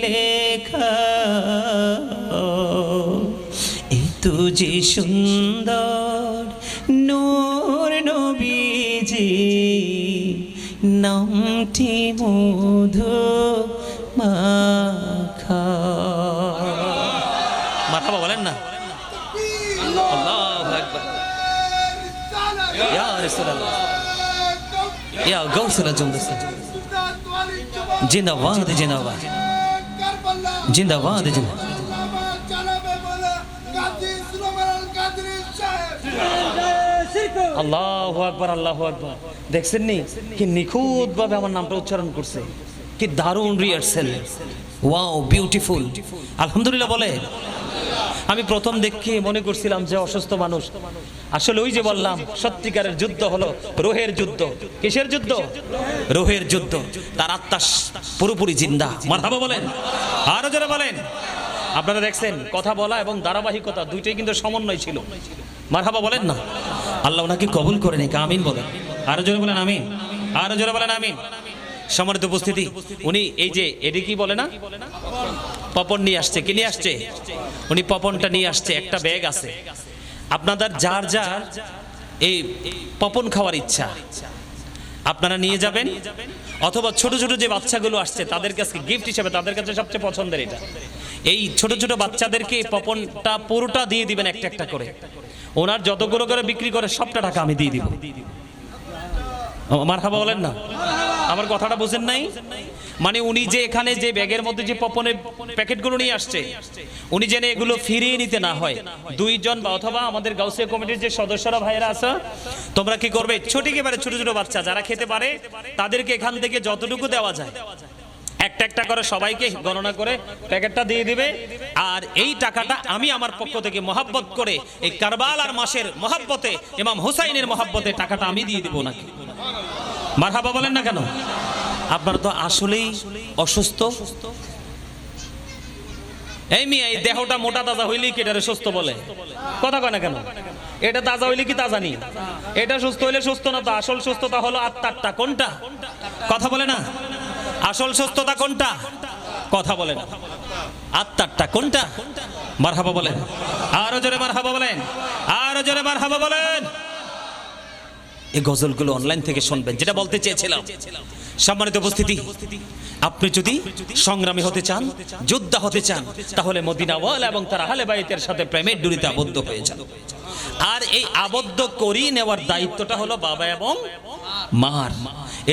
লেখা, এই তো যে সুন্দর নূর নবীজি, নামটি মধু মাখা। মারহাবা বলেন না। আল্লাহু আকবার। ইয়া রাসূলুল্লাহ, ইয়া গাউসুল আজম, জিন্দাবাদ জিন্দাবাদ জিন্দাবাদ জিন্দাবাদ। আল্লাহু আকবার, আল্লাহু আকবার। দেখছেন নি কি নিখুঁত ভাবে আমার নামটা উচ্চারণ করছে, কি দারুণ রিহার্সাল, ওয়াও বিউটিফুল। আলহামদুলিল্লাহ বলে। আমি প্রথম দেখে মনে করছিলাম যে অসুস্থ মানুষ, আসলে ওই যে বললাম সত্যিকারের যুদ্ধ হলো রোহের যুদ্ধ। কিসের যুদ্ধ? রোহের যুদ্ধ। তার আত্মা পুরোপুরি জিন্দা। মারহাবা বলেন, আরো জোরে বলেন। আপনারা দেখছেন কথা বলা এবং ধারাবাহিকতা দুইটাই কিন্তু সমন্বয় ছিল। মারহাবা বলেন না। আল্লাহ ওনাকে কবুল করে নিক, আমিন বলেন। আরো জোরে বলেন আমিন, আরো জোরে বলেন আমিন। সম্মানিত উপস্থিতি, উনি এই যে এটি কি বলে না, পপন নিয়ে আসছে। কি নিয়ে আসছে? উনি পপনটা নিয়ে আসছে। একটা ব্যাগ আছে। আপনাদের যার যার এই পপন খাওয়ার ইচ্ছা আপনারা নিয়ে যাবেন, অথবা ছোট ছোট যে বাচ্চাগুলো আসছে তাদের কাছে গিফট হিসেবে, তাদের কাছে সবচেয়ে পছন্দের এটা, এই ছোট ছোট বাচ্চাদেরকে পপনটা পুরোটা দিয়ে দিবেন একটা একটা করে। ওনার যতগুলো করে বিক্রি করে সবটা টাকা আমি দিয়ে দিব। মারহাবা বলেন না। আমার কথাটা বুঝেন নাই? মানে উনি যে এখানে যে ব্যাগের মধ্যে যে পপনের প্যাকেটগুলো নিয়ে আসছে, উনি যেন এগুলো ফিরিয়ে নিতে না হয়, দুইজন বা অথবা আমাদের গাউসিয়া কমিটির যে সদস্যরা ভাইয়েরা আছে, তোমরা কি করবে, ছোট একেবারে ছোট ছোট বাচ্চা যারা খেতে পারে তাদেরকে এখান থেকে যতটুকু দেওয়া যায় একটা একটা করে সবাইকে গণনা করে প্যাকেটটা দিয়ে দিবে। আর এই টাকাটা আমি আমার পক্ষ থেকে মহাব্বত করে এই কারবালার মাসের মহাব্বতে, ইমাম হুসাইনের মহাব্বতে টাকাটা আমি দিয়ে দিব নাকি। মারহাবা বলেন না কেন? আপনারা তো আসলেই অসুস্থ। এই মিয়া, এই দেহটা মোটা তাজা হইলেই কি এটারে সুস্থ বলে? কথা কয় না কেন? এটা তাজা হইলে কি তাজা নি? এটা সুস্থ হইলে সুস্থ না। তো আসল সুস্থতা হলো আত্মারটা। কোনটা? কথা বলে না। আসল সুস্থতা কোনটা? কথা বলে না। আত্মারটা কোনটা? মারহাবা বলেন, আরো জোরে মারহাবা বলেন, আরো জোরে মারহাবা বলেন। এই গজলগুলো অনলাইন থেকে শুনবেন, যেটা বলতে চেয়েছিলাম। সম্মানিত উপস্থিতি, আপনি যদি সংগ্রামী হতে চান, যোদ্ধা হতে চান, তাহলে মদিনাওয়ালা এবং তার আহলে বাইতের সাথে প্রেমের ডুরিতে আবদ্ধ হয়ে যান। আর এই আবদ্ধ করিয়ে নেওয়ার দায়িত্বটা হলো বাবা এবং মার।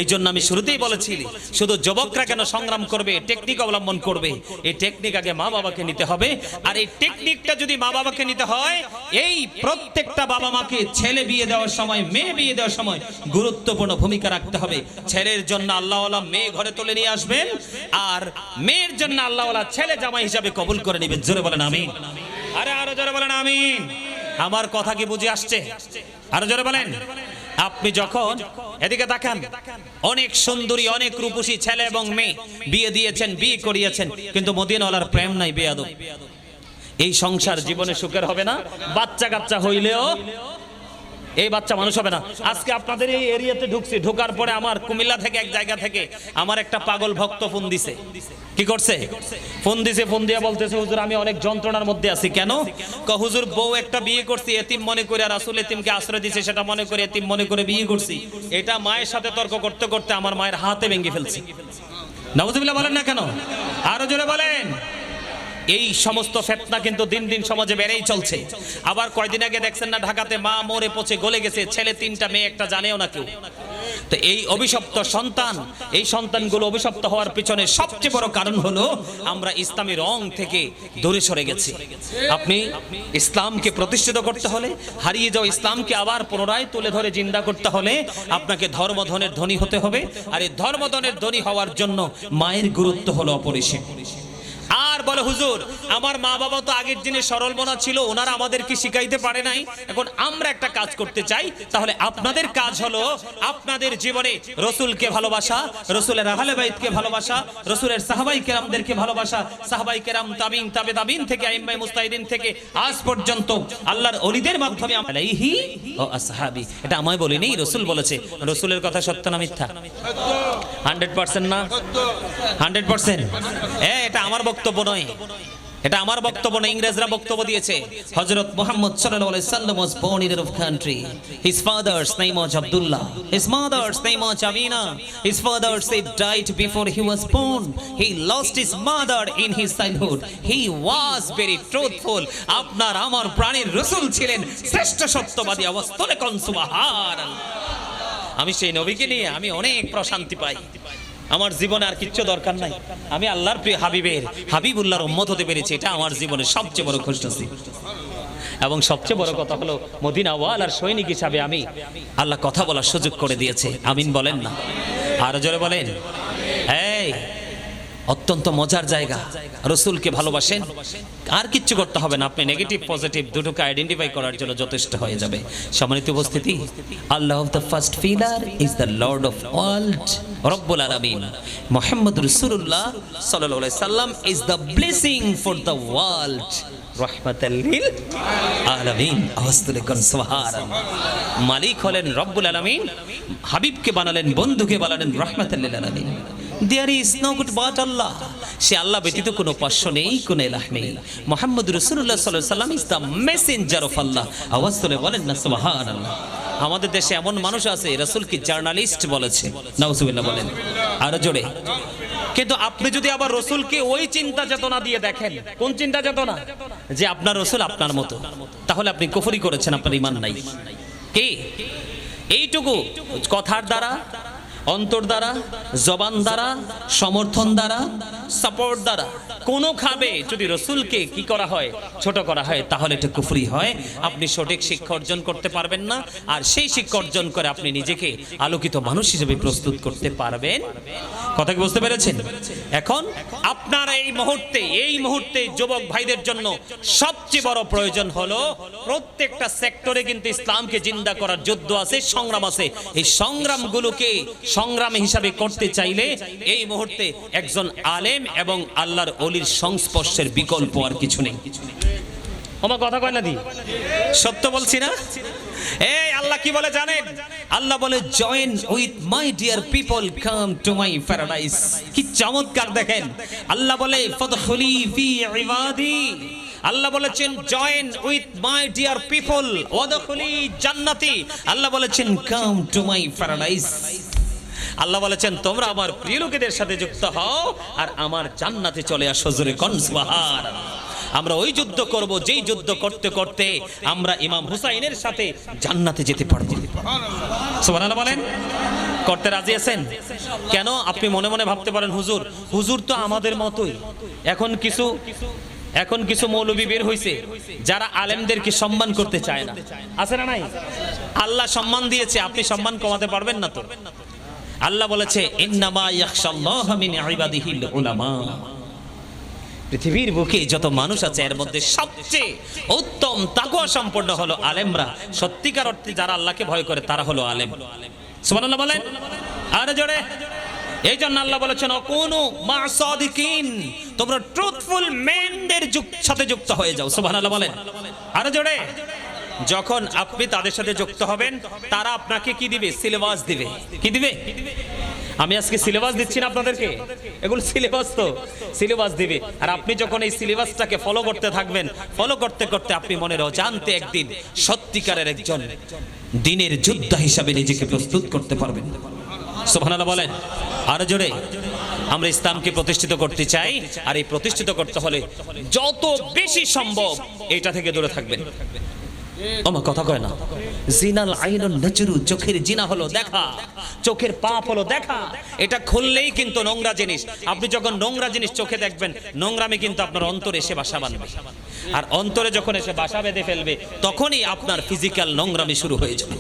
এই জন্য আমি শুরুতেই বলেছি, শুধু যুবকরা কেন সংগ্রাম করবে, টেকনিক অবলম্বন করবে। এই টেকনিক আগে মা বাবাকে নিতে হবে। আর এই টেকনিকটা যদি মা বাবাকে নিতে হয়, এই প্রত্যেকটা বাবা মাকে ছেলে বিয়ে দেওয়ার সময়, মেয়ে বিয়ে দেওয়ার সময় গুরুত্বপূর্ণ ভূমিকা রাখতে হবে। ছেলের জন্য আল্লাহওয়ালা মেয়ে ঘরে তুলে নিয়ে আসবেন, আর মেয়ের জন্য আল্লাহওয়ালা ছেলে জামাই হিসাবে কবুল করে নেবেন। জোরে বলেন আমিন। আরে আরো জোরে বলেন আমিন। আমার কথা কি বুঝে আসছে? আরো জোরে বলেন। আপনি যখন এদিকে তাকান, অনেক সুন্দরী, অনেক রূপসী ছেলে এবং মেয়ে বিয়ে দিয়েছেন, বিয়ে করিয়েছেন, কিন্তু মদিনাওয়ালার প্রেম নাই, বেয়াদব। এই সংসার জীবনে সুখের হবে না। বাচ্চা কাচ্চা হইলেও এই বাচ্চা মানুষ হবে না। আজকে আপনাদের এই এরিয়াতে ঢুকছি, ঢোকার পরে আমার কুমিল্লা থেকে এক জায়গা থেকে আমার একটা পাগল ভক্ত ফোন দিছে। কি করছে? ফোন দিছে। ফোন দিয়ে বলতেছে, হুজুর আমি অনেক যন্ত্রণার মধ্যে আছি। কেন? হুজুর বউ একটা বিয়ে করছি, এতিম মনে করে, রাসূল এতিমকে আশ্রয় দিয়েছে সেটা মনে করে, এতিম মনে করে বিয়ে করছি। এটা মায়ের সাথে তর্ক করতে করতে আমার মায়ের হাতে ভেঙে ফেলছি। নাউজুবিল্লাহ বলেন না কেন? আরো জোরে বলেন। এই সমস্ত ফিতনা কিন্তু দিন দিন সমাজে বেড়েই চলছে। আবার কয়দিন আগে দেখছেন না, ঢাকাতে মা মরে পচে গলে গেছে, ছেলে তিনটা, মেয়ে একটা, জানেও না কেউ। তো এই অভিশপ্ত সন্তান, এই সন্তানগুলো অভিশপ্ত হওয়ার পিছনে সবচেয়ে বড় কারণ হলো আমরা ইসলামী রং থেকে দূরে সরে গেছি। আপনি ইসলামকে প্রতিষ্ঠিত করতে হলে, হারিয়ে যাওয়া ইসলামকে আবার পুনরায় তুলে ধরে জিন্দা করতে হলে আপনাকে ধর্মধনের ধনী হতে হবে। আর এই ধর্মধনের ধনী হওয়ার জন্য মায়ের গুরুত্ব হলো অপরিসীম। আর বলে, হুজুর আমার মা বাবা তো আগের দিনে সরল মনা ছিল, ওনারা আমাদেরকে শিখাইতে পারে নাই। এখন আমরা একটা কাজ করতে চাই, তাহলে আপনাদের কাজ হলো আপনাদের জীবনে রসুলকে ভালোবাসা, রসুলের আহলে বাইতকে ভালোবাসা, রসুলের সাহাবাই কেরামদেরকে ভালোবাসা, সাহাবাই কেরাম, তাবিন, তাবে তাবিন থেকে আইম্মায়ে মুজতাহিদিন থেকে আজ পর্যন্ত আল্লাহর ওলিদের মাধ্যমে আলাইহি ও আসহাবি। এটা আমায় বলিনি, রসুল বলেছে। রসুলের কথা সত্য না মিথ্যা? 100% না? 100%? এটা আমার বক্তব্য নয়, এটা আমার বক্তব্য না, ইংরেজরা বক্তব্য দিয়েছে। হযরত মুহাম্মদ সাল্লাল্লাহু আলাইহি সাল্লাম was born in a rough country. His father's name was Abdullah. His mother's name was Amina. His father said died before he was born. He lost his mother in his childhood. He was very truthful. আপনার আমার প্রাণের রাসূল ছিলেন শ্রেষ্ঠ সত্যবাদী। আওয়াজ তোলে কোন সুবহানাল্লাহ। আমি সেই নবীকে নিয়ে আমি অনেক প্রশান্তি পাই। আমার জীবনে আর কিচ্ছু দরকার নাই। আমি আল্লাহর প্রিয় হাবিবুল্লাহর উম্মত হতে পেরেছি, এটা আমার জীবনের সবচেয়ে বড় খুশনসিব। এবং সবচেয়ে বড় কথা হলো মদিনা ওয়ালার সৈনিক হিসাবে আমি আল্লাহ কথা বলার সুযোগ করে দিয়েছে। আমিন বলেন না, আরো জোরে বলেন। এই অত্যন্ত মজার জায়গা। রাসূলকে ভালোবাসেন, আর কিচ্ছু করতে হবে না, আপনি নেগেটিভ পজিটিভ দুটোকে আইডেন্টিফাই করার জন্য যথেষ্ট হয়ে যাবে। সম্মানিত উপস্থিতি, Allah of the first pillar is the lord of world রব্বুল আলামিন। মুহাম্মদ রাসূলুল্লাহ সাল্লাল্লাহু আলাইহি সাল্লাম is the blessing for the world রাহমাতাল লিল আলামিন। আওয়াজ তুলে কোন সুবহানাল্লাহ। মালিক হলেন রব্বুল আলামিন, হাবিবকে বানালেন, বন্ধুকে বানালেন রাহমাতাল লিল আলামিন। There is no good but Allah. সে আল্লাহ ব্যতীত কোনো উপাস্য নেই, কোনো ইলাহ নেই। মুহাম্মদ রাসূলুল্লাহ সাল্লাল্লাহু আলাইহি সাল্লাম ইজ দ্য মেসেঞ্জার অফ আল্লাহ। আওয়াজ তুলে বলেন না সুবহানাল্লাহ। আমাদের দেশে এমন মানুষ আছে রাসূলকে জার্নালিস্ট বলেছে, নাউজুবিল্লাহ বলেন আরো জোরে। কিন্তু আপনি যদি আবার রাসূলকে ওই চিন্তা চেতনা দিয়ে দেখেন, কোন চিন্তা চেতনা? যে আপনার রাসূল আপনার মতো, তাহলে আপনি কুফরি করেছেন, আপনার ঈমান নাই। কি এইটুকু কথার দ্বারা, অন্তর দ্বারা, জবান দ্বারা, সমর্থন দ্বারা, সাপোর্ট দ্বারা কোনোভাবে যদি রাসূলকে কি করা হয়, ছোট করা হয়, তাহলে এটা কুফরি হয়। আপনি সঠিক শিক্ষা অর্জন করতে পারবেন না, আর সেই শিক্ষা অর্জন করে আপনি নিজেকে আলোকিত মানুষ হিসেবে প্রস্তুত করতে পারবেন। কথা কি বুঝতে পেরেছেন? এখন আপনার এই মুহূর্তে যুবক ভাইদের জন্য সবচেয়ে বড় প্রয়োজন হলো প্রত্যেকটা সেক্টরে কিন্তু ইসলামকে জিন্দা করার যুদ্ধ আছে, সংগ্রাম আছে। এই সংগ্রামগুলোকে সংগ্রাম হিসাবে করতে চাইলে এই মুহূর্তে একজন আলেম এবং আল্লাহর ওলির সংস্পর্শের বিকল্প আর কিছু নেই। আমার কথা কয় না দি, সত্য বলছি না? এই আল্লাহ কি বলে জানেন? আল্লাহ বলে join with my dear people, come to my paradise. কি চমৎকার দেখেন, আল্লাহ বলে ফাদখুলি ফি ইবাদি। আল্লাহ বলেছেন join with my dear people ওয়াদখুলি জান্নাতি। আল্লাহ বলেছেন কাম টু মাই প্যারাডাইস। আল্লাহ বলেছেন তোমরা আমার প্রিয় লোকেদের সাথে যুক্ত হও আর আমার জান্নাতে চলে আসো। জোরে কোন সুবহানাল্লাহ। আমরা ওই যুদ্ধ করব যেই যুদ্ধ করতে করতে আমরা ইমাম হুসাইনের সাথে জান্নাতে যেতে পারবো। সুবহানাল্লাহ বলেন। করতে রাজি আছেন? কেন? আপনি মনে মনে ভাবতে পারেন হুজুর তো আমাদের মতোই। এখন কিছু মৌলবী বের হইছে যারা আলেমদেরকে সম্মান করতে চায় না, আছে না নাই? আল্লাহ সম্মান দিয়েছে, আপনি সম্মান কমাতে পারবেন না তো। আল্লাহ বলেছে ইন্নামা ইয়াখশাল্লাহা মিন ইবাদিহিল উলামা। পৃথিবীর বুকে যত মানুষ আছে এর মধ্যে সবচেয়ে উত্তম তাকওয়া সম্পন্ন হলো আলেমরা। সত্যিকার অর্থে যারা আল্লাহকে ভয় করে তারা হলো আলেম। সুবহানাল্লাহ বলেন আরে জোরে। এই জন্য আল্লাহ বলেছেন অকুনু মা সাদিকিন, তোমরা ট্রুথফুল মেনদের সাথে যুক্ত হয়ে যাও। সুবহানাল্লাহ বলেন আরে জোরে। যখন আপনি তাদের সাথে যুক্ত হবেন তারা আপনাকে কি দিবে? সিলেবাস দিবে। কি দিবে? আমি আজকে সিলেবাস দিচ্ছি না আপনাদেরকে, এগুলো সিলেবাস তো, সিলেবাস দিবে। আর আপনি যখন এই সিলেবাসটাকে ফলো করতে থাকবেন, ফলো করতে করতে আপনি মনের অজান্তে একদিন সত্যিকারের একজন দ্বীনের যোদ্ধা হিসাবে নিজেকে প্রস্তুত করতে পারবেন। সুবহানাল্লাহ বলেন আরো জোরে। আমরা ইসলামকে প্রতিষ্ঠিত করতে চাই, আর এই প্রতিষ্ঠিত করতে হলে যত বেশি সম্ভব এটা থেকে দূরে থাকবেন। আমার কথা কয় না? জিনাল আইনুন নাজরু, চোখের জিনা হলো দেখা, চোখের পাপ হলো দেখা। এটা খুললেই কিন্তু নোংরা জিনিস। আপনি যখন নোংরা জিনিস চোখে দেখবেন, নোংরামি কিন্তু আপনার অন্তরে এসে বাসা বাঁধবে। আর অন্তরে যখন এসে বাসা বেঁধে ফেলবে তখনই আপনার ফিজিক্যাল নোংরামি শুরু হয়ে যাবে।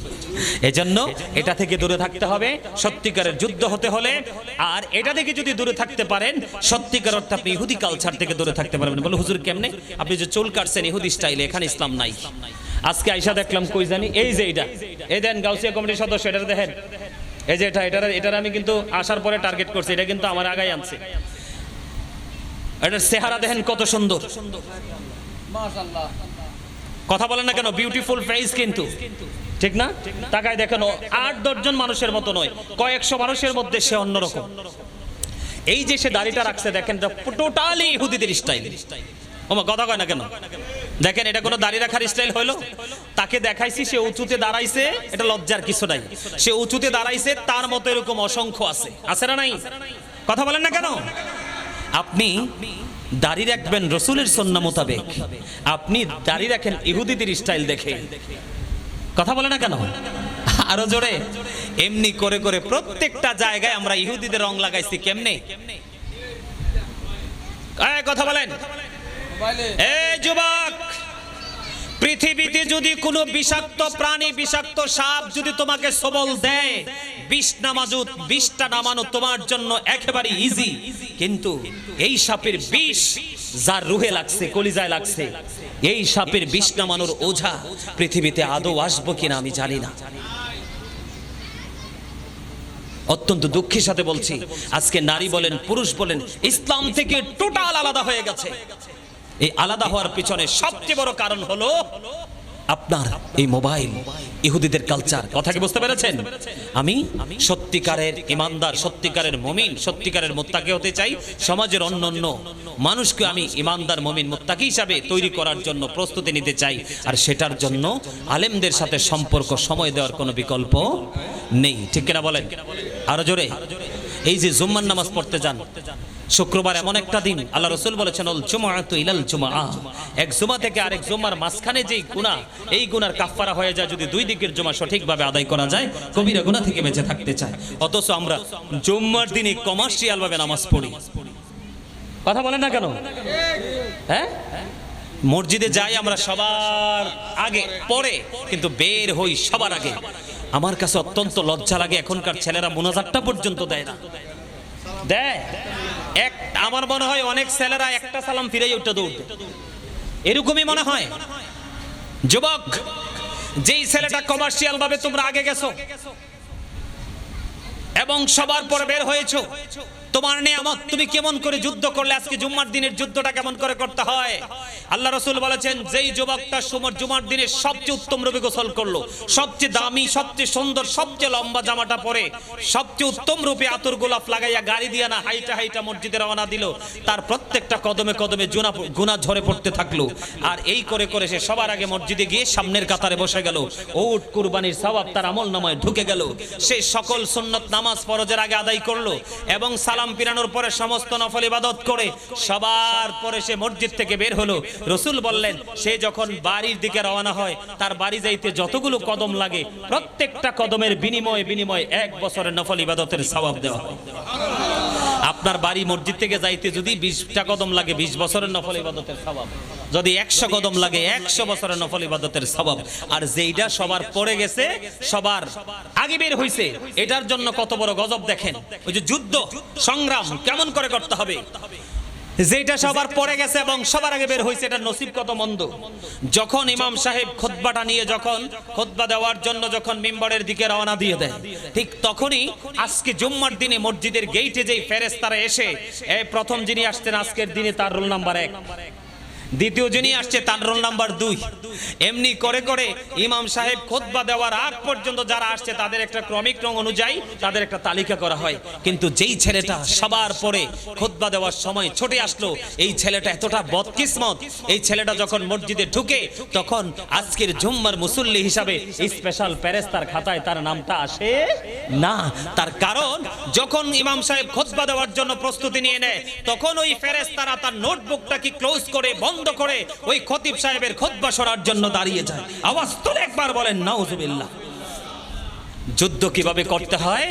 এজন্য এটা থেকে দূরে থাকতে হবে সত্যিকারের যুদ্ধ হতে হলে। আর এটা থেকে যদি দূরে থাকতে পারেন সত্যিকার অর্থে আপনি ইহুদি কালচার থেকে দূরে থাকতে পারবেন। বলে হুজুর কেমনে? আপনি যে চুল কাটছেন ইহুদি স্টাইলে, এখানে ইসলাম নাই। আজকে আইসা দেখলাম কই জানি এই যে এই দেন গাউসিয়া কমিটির সদস্য, এটা দেখেন, এই যে এটার আমি কিন্তু আসার পরে টার্গেট করছি, এটা কিন্তু আমার আগায় আনছে। এটার চেহারা দেখেন কত সুন্দর, মাশাআল্লাহ। কথা বলেন না কেন? বিউটিফুল ফেস কিন্তু, ঠিক না? তাকায় দেখেন 8-10 জন মানুষের মতো নয়, কয়েকশো মানুষের মধ্যে সে অন্যরকম। এই যে সে দাড়িটা রাখছে দেখেন, টোটালি ইহুদিদের স্টাইল। ওমা কথা কয় না কেন? দেখেন এটা কোনো দাড়ি রাখার স্টাইল হলো? তাকে দেখাইছি সে উঁচুতে দাঁড়াইছে, এটা লজ্জার কিছু নাই। সে উঁচুতে দাঁড়াইছে, তার মতো এরকম অসংখ্য আছে, আছে না নাই? কথা বলেন না কেন? আপনি দাড়ি রাখবেন রসুলের সুন্নাহ মোতাবেক, আপনি দাড়ি রাখেন ইহুদিদের স্টাইল দেখে। কথা বলে না কেন? আরো জোরে। এমনি করে করে প্রত্যেকটা জায়গায় আমরা ইহুদিদের রং লাগাইছি। কেমনে? কথা বলেন। এই যুবক, পৃথিবীতে যদি কোনো বিষাক্ত প্রাণী, বিষাক্ত সাপ যদি তোমাকে সবল দেয়, 20টা নামানো তোমার জন্য একেবারে ইজি। কিন্তু এই সাপের বিষ যার রুহে লাগছে, কলিজায় লাগছে, এই সাপের বিষ নামানোর ওঝা পৃথিবীতে আদৌ আসবো কিনা আমি জানি না। অত্যন্ত দুঃখের সাথে বলছি, আজকে নারী বলেন পুরুষ বলেন ইসলাম থেকে টোটাল আলাদা হয়ে গেছে। এই আলাদা হওয়ার পিছনে সবচেয়ে বড় কারণ হলো আপনার এই মোবাইল, ইহুদিদের কালচার। কথা কি বুঝতে পেরেছেন? আমি সত্যিকারের ইমানদার, সত্যিকারের মুমিন, সত্যিকারের মুত্তাকি হতে চাই। সমাজের অন্যান্য মানুষকে আমি ইমানদার, মুমিন, মুত্তাকি হিসাবে তৈরি করার জন্য প্রস্তুতি নিতে চাই। আর সেটার জন্য আলেমদের সাথে সম্পর্ক, সময় দেওয়ার কোনো বিকল্প নেই। ঠিক কিনা বলেন? আরো জোরে। এই যে জুম্মার নামাজ পড়তে যান, শুক্রবার এমন একটা দিন আল্লাহ রাসূল বলেছেন আল জুমআতু ইলাল জুমআহ, এক জুমা থেকে আরেক জুমার মাঝখানে যেই গুনাহ, এই গুনার কাফফারা হয়ে যায় যদি দুই দিকের জুমা সঠিকভাবে আদায় করা যায়, কবিরা গুনাহ থেকে বেঁচে থাকতে চায়। অথচ আমরা জুম্মার দিনে কমার্শিয়াল ভাবে নামাজ পড়ি। কথা বলেন না কেন? হ্যাঁ, মসজিদে যাই আমরা সবার আগে, পরে কিন্তু বের হই সবার আগে। আমার কাছে অত্যন্ত লজ্জা লাগে, এখনকার ছেলেরা মুনাজাতটা পর্যন্ত দেয় না। দেয় এক, আমার মনে হয় অনেক ছেলেরা একটা সালাম ফিরেই উঠে দৌড়, এরকমই মনে হয়। যুবক, যেই ছেলেটা কমার্শিয়াল ভাবে তোমরা আগে গেছো এবং সবার পরে বের হয়েছো, তোমার নিয়ামত তুমি কেমন করে যুদ্ধ করলে, আজকে জুম্মার দিনের যুদ্ধটা কেমন করে করতে হয়। আল্লাহ রাসূল বলেছেন যেই যুবকটা জুমার দিনে সবচেয়ে উত্তম রূপে গোসল করলো, সবচেয়ে দামি, সবচেয়ে সুন্দর, সবচেয়ে লম্বা জামাটা পরে, সবচেয়ে উত্তম রূপে আতর গোলাপ লাগাইয়া গাড়ি দিয়া না হাইটা হাইটা মসজিদে রওনা দিল, তার প্রত্যেকটা কদমে কদমে গুনাহ ঝরে পড়তে থাকলো। আর এই করে করে সে সবার আগে মসজিদে গিয়ে সামনের কাতারে বসে গেল। উট কুরবানির সওয়াব তার আমলনামায় ঢুকে গেল। সে সকল সুন্নত নামাজ ফরজের আগে আদায় করলো এবং সালাম ফিরানোর পরে সমস্ত নফল ইবাদত করে সবার পরে সে মসজিদ থেকে বের হলো। রাসূল বললেন সে যখন বাড়ির দিকে রওনা হয়, তার বাড়ি যাইতে যতগুলো কদম লাগে, প্রত্যেকটা কদমের বিনিময়ে 1 বছরের নফল ইবাদতের সওয়াব দেওয়া হয়। আপনার বাড়ি মসজিদ থেকে যাইতে যদি 20টা কদম লাগে, 20 বছরের নফল ইবাদতের সওয়াব। যদি 100 কদম লাগে, 100 বছরের নফল ইবাদতের সওয়াব। আর যেইটা সবার পরে গেছে, সবার আগে বের হইছে, এটার জন্য কত বড় গজব দেখেন। ওই যে যুদ্ধ সংগ্রাম কেমন করে করতে হবে, যেটা সবার পরে গেছে এবং সবার আগে বের হইছে, এটা নসিব কত মন্দ। যখন ইমাম সাহেব খুতবাটা নিয়ে যখন খুতবা দেওয়ার জন্য যখন মিম্বরের দিকে রওনা দিয়ে দেয়, ঠিক তখনই আজকে জুম্মার দিনে মসজিদের গেইটে যেই ফেরেশতারা এসে, এই প্রথম যিনি আসছেন আজকের দিনে তার রোল নাম্বার 1, দ্বিতীয় যিনি আসছে তার রোল নাম্বার 2, এমনি করে করে ইমাম সাহেব খুতবা দেওয়ার আগ পর্যন্ত যারা আসছে তাদের একটা ক্রমিক রং অনুযায়ী তাদের একটা তালিকা করা হয়। কিন্তু যেই ছেলেটা সবার পরে খুতবা দেওয়ার সময় ছুটে আসলো, এই ছেলেটা এতটা বদকিসমত, এই ছেলেটা যখন মসজিদে ঢুকে তখন আজকের জুম্মার মুসল্লি হিসাবে স্পেশাল ফেরেশতার খাতায় তার নামটা আসে না। তার কারণ যখন ইমাম সাহেব খুতবা দেওয়ার জন্য প্রস্তুতি নিয়ে নেয়, তখন ওই ফেরেশতারা তার নোটবুকটাকে ক্লোজ করে বন্ধ করে ওই খতিব সাহেবের খুতবা শোনার জন্য দাঁড়িয়ে যায়। আওয়াজ তুলে একবার বলেন নাউজুবিল্লাহ। যুদ্ধ কিভাবে করতে হয়,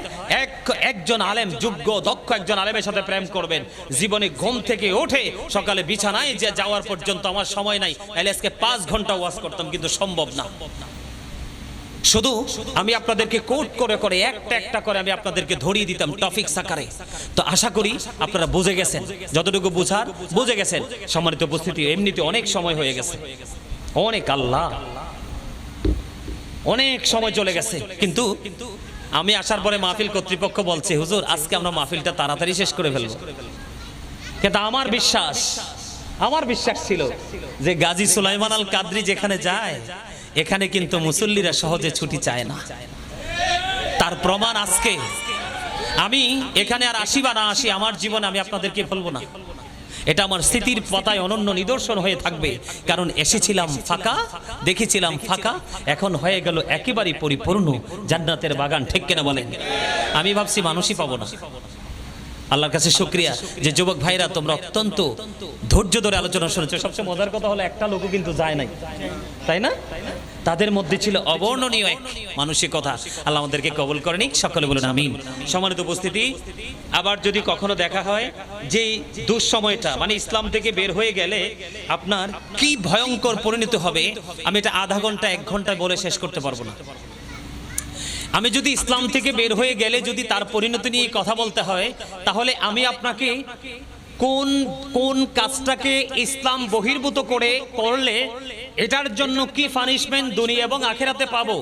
একজন আলেম, যোগ্য দক্ষ একজন আলেমের সাথে প্রেম করবেন। জীবনে ঘুম থেকে উঠে সকালে বিছানায় যে যাওয়ার পর্যন্ত আমার সময় নাই, তাহলে আজকে 5 ঘন্টা ওয়াজ করতাম, কিন্তু সম্ভব না। শুধু আমি আপনাদেরকে কোট করে করে একটা করে আমি আপনাদেরকে ধরিয়ে দিতাম টপিক আকারে। তো আশা করি আপনারা বুঝে গেছেন, যতটুকু বুঝার বুঝে গেছেন। সম্মানিত উপস্থিতি, এমনিতে অনেক সময় হয়ে গেছে, অনেক সময় চলে গেছে। কিন্তু আমি আসার পরে মাহফিল কর্তৃপক্ষ বলছে হুজুর আজকে আমরা মাহফিলটা তাড়াতাড়ি শেষ করে ফেলবো। কিন্তু আমার বিশ্বাস ছিল যে গাজী সুলাইমান আল কাদরি যেখানে যায়, এখানে কিন্তু মুসল্লিরা সহজে ছুটি চায় না। তার প্রমাণ আজকে আমি এখানে আর আসি বা না আসি, আমার জীবনে আমি আপনাদেরকে বলবো না। এটা আমার স্মৃতির পাতায় অনন্য নিদর্শন হয়ে থাকবে, কারণ এসেছিলাম ফাঁকা, দেখেছিলাম ফাঁকা, এখন হয়ে গেল একেবারে পরিপূর্ণ জান্নাতের বাগান। ঠিক কিনা বলেন? আমি ভাবছি মানুষই পাবো না। আল্লাহর কাছে শুকরিয়া যে যুবক ভাইরা তোমরা অত্যন্ত ধৈর্য ধরে আলোচনা শুনেছো। সবচেয়ে মজার কথা হলো একটা লোকও কিন্তু যায় নাই, তাই না? তাদের মধ্যে ছিল অবর্ণনীয় এক মানসিকতা। আল্লাহ আমাদেরকে কবুল করে নিক, সকলে বলুন আমিন। সম্মানিত উপস্থিতি, আবার যদি কখনো দেখা হয় যে দুঃসময়টা মানে ইসলাম থেকে বের হয়ে গেলে আপনার কি ভয়ঙ্কর পরিণত হবে, আমি এটা আধা ঘন্টা 1 ঘন্টায় বলে শেষ করতে পারবো না। আমি যদি ইসলাম থেকে বের হয়ে গেলে যদি তার পরিণতি নিয়ে কথা বলতে হয়, তাহলে আমি আপনাকে কোন কোন কাজটাকে ইসলাম বহির্ভূত করে করলে এটার জন্য কি পানিশমেন্ট দুনিয়া এবং আখিরাতে পাবো,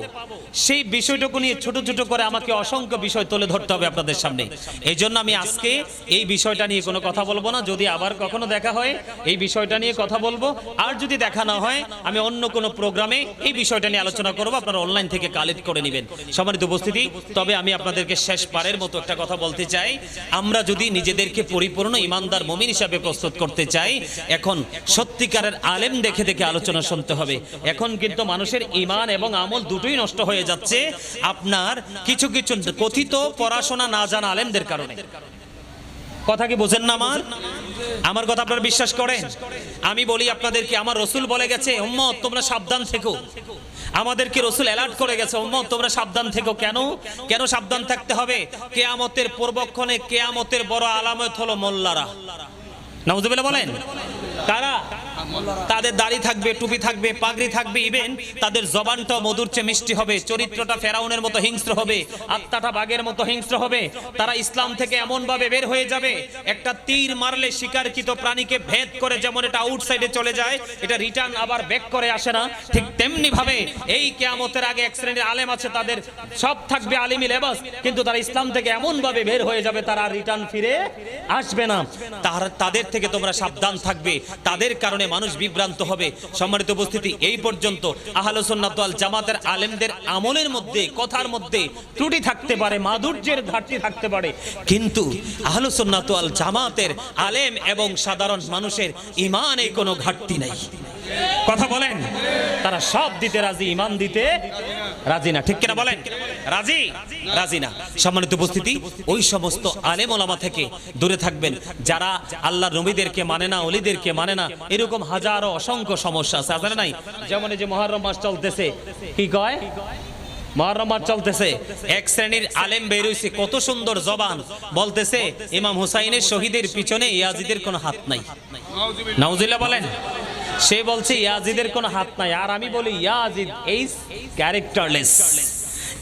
সেই বিষয়টুকু নিয়ে ছোট ছোট করে আমাকে অসংখ্য বিষয় তুলে ধরতে হবে আপনাদের সামনে। এই জন্য আমি আজকে এই বিষয়টা নিয়ে কোনো কথা বলবো না। যদি আবার কখনো দেখা হয় এই বিষয়টা নিয়ে কথা বলবো, আর যদি দেখা না হয় আমি অন্য কোনো প্রোগ্রামে এই বিষয়টা নিয়ে আলোচনা করবো, আপনারা অনলাইন থেকে কালেক্ট করে নেবেন। সম্মানিত উপস্থিতি, তবে আমি আপনাদেরকে শেষ পারের মতো একটা কথা বলতে চাই। আমরা যদি নিজেদেরকে পরিপূর্ণ ইমানদার মুমিন হিসাবে প্রস্তুত করতে চাই, এখন সত্যিকারের আলেম দেখে দেখে আলোচনা শুনতে হবে। এখন কিন্তু মানুষের ঈমান এবং আমল দুটোই নষ্ট হয়ে যাচ্ছে আপনার কিছু কিছু কথিত পড়াশোনা না জানা আলেমদের কারণে। কথা কি বোঝেন না? আমার কথা আপনারা বিশ্বাস করেন? আমি বলি আপনাদেরকে, আমার রাসূল বলে গেছে উম্মত তোমরা সাবধান থেকো। আমাদেরকে রাসূল অ্যালার্ট করে গেছে উম্মত তোমরা সাবধান থেকো। কেন কেন সাবধান থাকতে হবে? কিয়ামতের পূর্বক্ষণে কিয়ামতের বড় আলামত হলো মোল্লারা। নাউজুবিল্লাহ বলেন। কারা? তাদের দাড়ি থাকবে, টুপি থাকবে, পাগড়ি থাকবে, ইভেন তাদের জবানটা মধুর চেয়ে মিষ্টি হবে, চরিত্রটা ফেরাউনের মতো হিংস্র হবে, আত্মাটা বাঘের মতো হিংস্র হবে। তারা ইসলাম থেকে এমন ভাবে বের হয়ে যাবে, একটা তীর মারলে শিকারকৃত প্রাণীকে ভেদ করে যেমন এটা আউটসাইডে চলে যায়, এটা রিটার্ন আবার ব্যাক করে আসে না, ঠিক তেমনি ভাবে এই কিয়ামতের আগে এক শ্রেণীর আলেম আছে, তাদের সব থাকবে আলিমি লেবাস, কিন্তু তারা ইসলাম থেকে এমন ভাবে বের হয়ে যাবে তারা রিটার্ন ফিরে আসবে না। তাদের থেকে তোমরা সাবধান থাকবে, তাদের কারণে মানুষ বিভ্রান্ত হবে। সম্মানিত উপস্থিতি, এই পর্যন্ত আহলুস সুন্নাত ওয়াল জামাতের আলেমদের আমলের মধ্যে কথার মধ্যে ত্রুটি থাকতে পারে, মাধুর্যের ঘাটতি থাকতে পারে, কিন্তু আহলুস সুন্নাত ওয়াল জামাতের আলেম এবং সাধারণ মানুষের ঈমানে কোনো ঘাটতি নাই। কথা বলেন? তারা সব দিতে রাজি, ঈমান দিতে রাজি না। ঠিক কিনা বলেন? রাজি রাজি না। সম্মানিত উপস্থিতি, ওই সমস্ত আলেম ওলামা থেকে দূরে থাকবেন যারা আল্লাহর নবীদেরকে মানে না, ওলিদেরকে মানে না। এরকম হাজারো অসংখ্য সমস্যা আছে, আছে নাই? যেমন এই যে মুহররম মাস চলতেছে, কি কয় মুহররম মাস চলতেছে, এক শ্রেণীর আলেম বের হইছে, কত সুন্দর জবান, বলতেছে ইমাম হুসাইনের শহীদের পিছনে ইয়াজিদের কোনো হাত নাই। নাউজুবিল্লাহ বলেন। সে বলছে ইয়াজিদের কোনো হাত নাই, আর আমি বলি ইয়াজিদ ইজ ক্যারেক্টারলেস।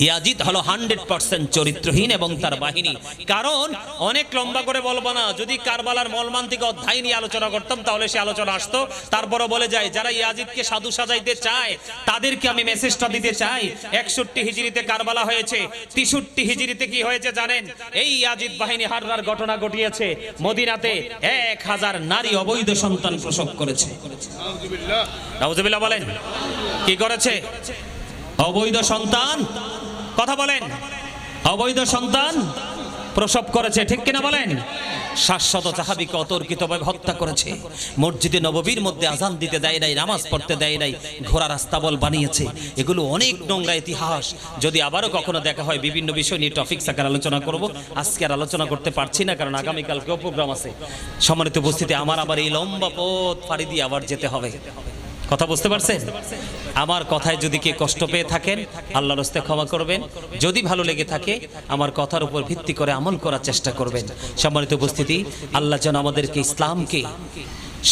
ইয়াজিদ হলো 100% চরিত্রহীন এবং তার বাহিনী। কারণ অনেক লম্বা করে বলবো না, যদি কারবালার মর্মান্তিক অধ্যায় নিয়ে আলোচনা করতাম তাহলে সে আলোচনা আসতো। তারপরও বলে যায় যারা ইয়াজিদকে সাধু সাজাইতে চায় তাদেরকে আমি মেসেজটা দিতে চাই। 61 হিজরিতে কারবালা হয়েছে, 63 হিজরিতে কি হয়েছে জানেন? এই ইয়াজিদ বাহিনী হাররার ঘটনা ঘটিয়েছে। মদিনাতে 1000 নারী অবৈধ সন্তান প্রসব করেছে। নাউজুবিল্লাহ বলেন। কি করেছে? অবৈধ সন্তান, কথা বলেন, অবৈধ সন্তান প্রসব করেছে। ঠিক কিনা বলেন? 700 সাহাবীকে অতর্কিতভাবে হত্যা করেছে। মসজিদে নববীর মধ্যে আজান দিতে দেয় নাই, নামাজ পড়তে দেয় নাই, ঘোড়া রাস্তাবল বানিয়েছে। এগুলো অনেক নোংরা ইতিহাস। যদি আবারও কখনো দেখা হয় বিভিন্ন বিষয় নিয়ে টপিকস আকারে আলোচনা করব। আজকে আর আলোচনা করতে পারছি না, কারণ আগামীকালকেও প্রোগ্রাম আছে। সম্মানিত উপস্থিতি, আমার আবার এই লম্বা পথ পাড়ি দিয়ে আবার যেতে হবে। কথা বুঝতে পারছেন? আমার কথায় যদি কে কষ্ট পেয়ে থাকেন আল্লাহর রাস্তে ক্ষমা করবেন। যদি ভালো লেগে থাকে আমার কথার উপর ভিত্তি করে আমল করার চেষ্টা করবেন। সম্মানিত উপস্থিতি, আল্লাহ যেন আমাদেরকে ইসলামকে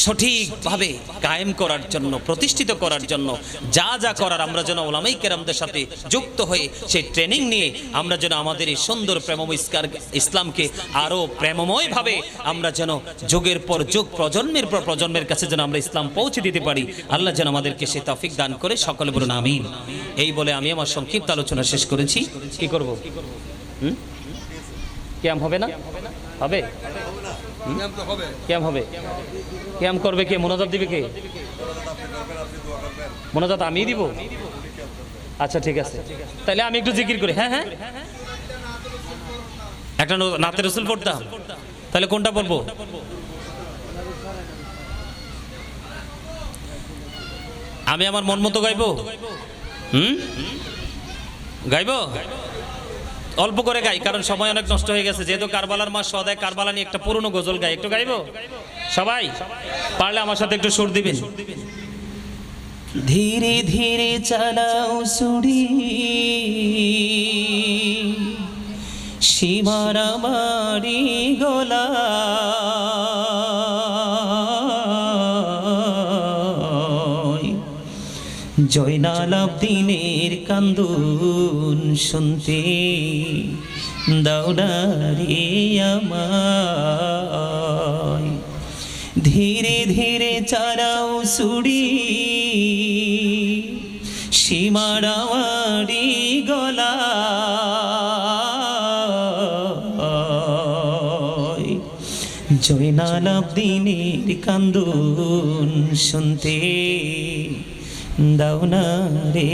সঠিকভাবে কায়েম করার জন্য, প্রতিষ্ঠিত করার জন্য যা যা করার আমরা যেন ওলামায়ে কেরামদের সাথে যুক্ত হয়ে সেই ট্রেনিং নিয়ে আমরা যেন আমাদের এই সুন্দর প্রেমময় ইসলামকে আরও প্রেমময়ভাবে আমরা যেন যুগের পর যুগ, প্রজন্মের পর প্রজন্মের কাছে যেন আমরা ইসলাম পৌঁছে দিতে পারি। আল্লাহ যেন আমাদেরকে সে তৌফিক দান করে। সকলে বলুন আমিন। এই বলে আমি আমার সংক্ষিপ্ত আলোচনা শেষ করেছি। কি করব? ক্যাম্প হবে না? হবে? ক্যাম্প হবে। ক্যাম্প করবে কে? মোনাজাত দিবে কে? মোনাজাত আমি দিব? আচ্ছা ঠিক আছে, তাহলে আমি একটু জিকির করি। হ্যাঁ হ্যাঁ, একটা নাতে রাসূল পড়তাম, তাহলে কোনটা পড়বো? আমি আমার মন মতো গাইবো? গাইবো? অল্প করে গাই, কারণ সময় অনেক নষ্ট হয়ে গেছে। যেহেতু কারবালার মাস, সদায় কারবালা নিয়ে একটা পুরনো গজল গাই। একটু গাইবো সবাই? পারলে আমার সাথে একটু সুর দিবেন। ধীরে ধীরে চালাও সুড়ি, সীমার আমারি গলা, জয়নাল আবদিনের কান্দুন শুনতে দাও না রে আমায়। ধীরে ধীরে চালাও সুড়ি, সীমার আমারি গলা, জয়নাল আবদিনের কান্দুন শুনতে দাও না রে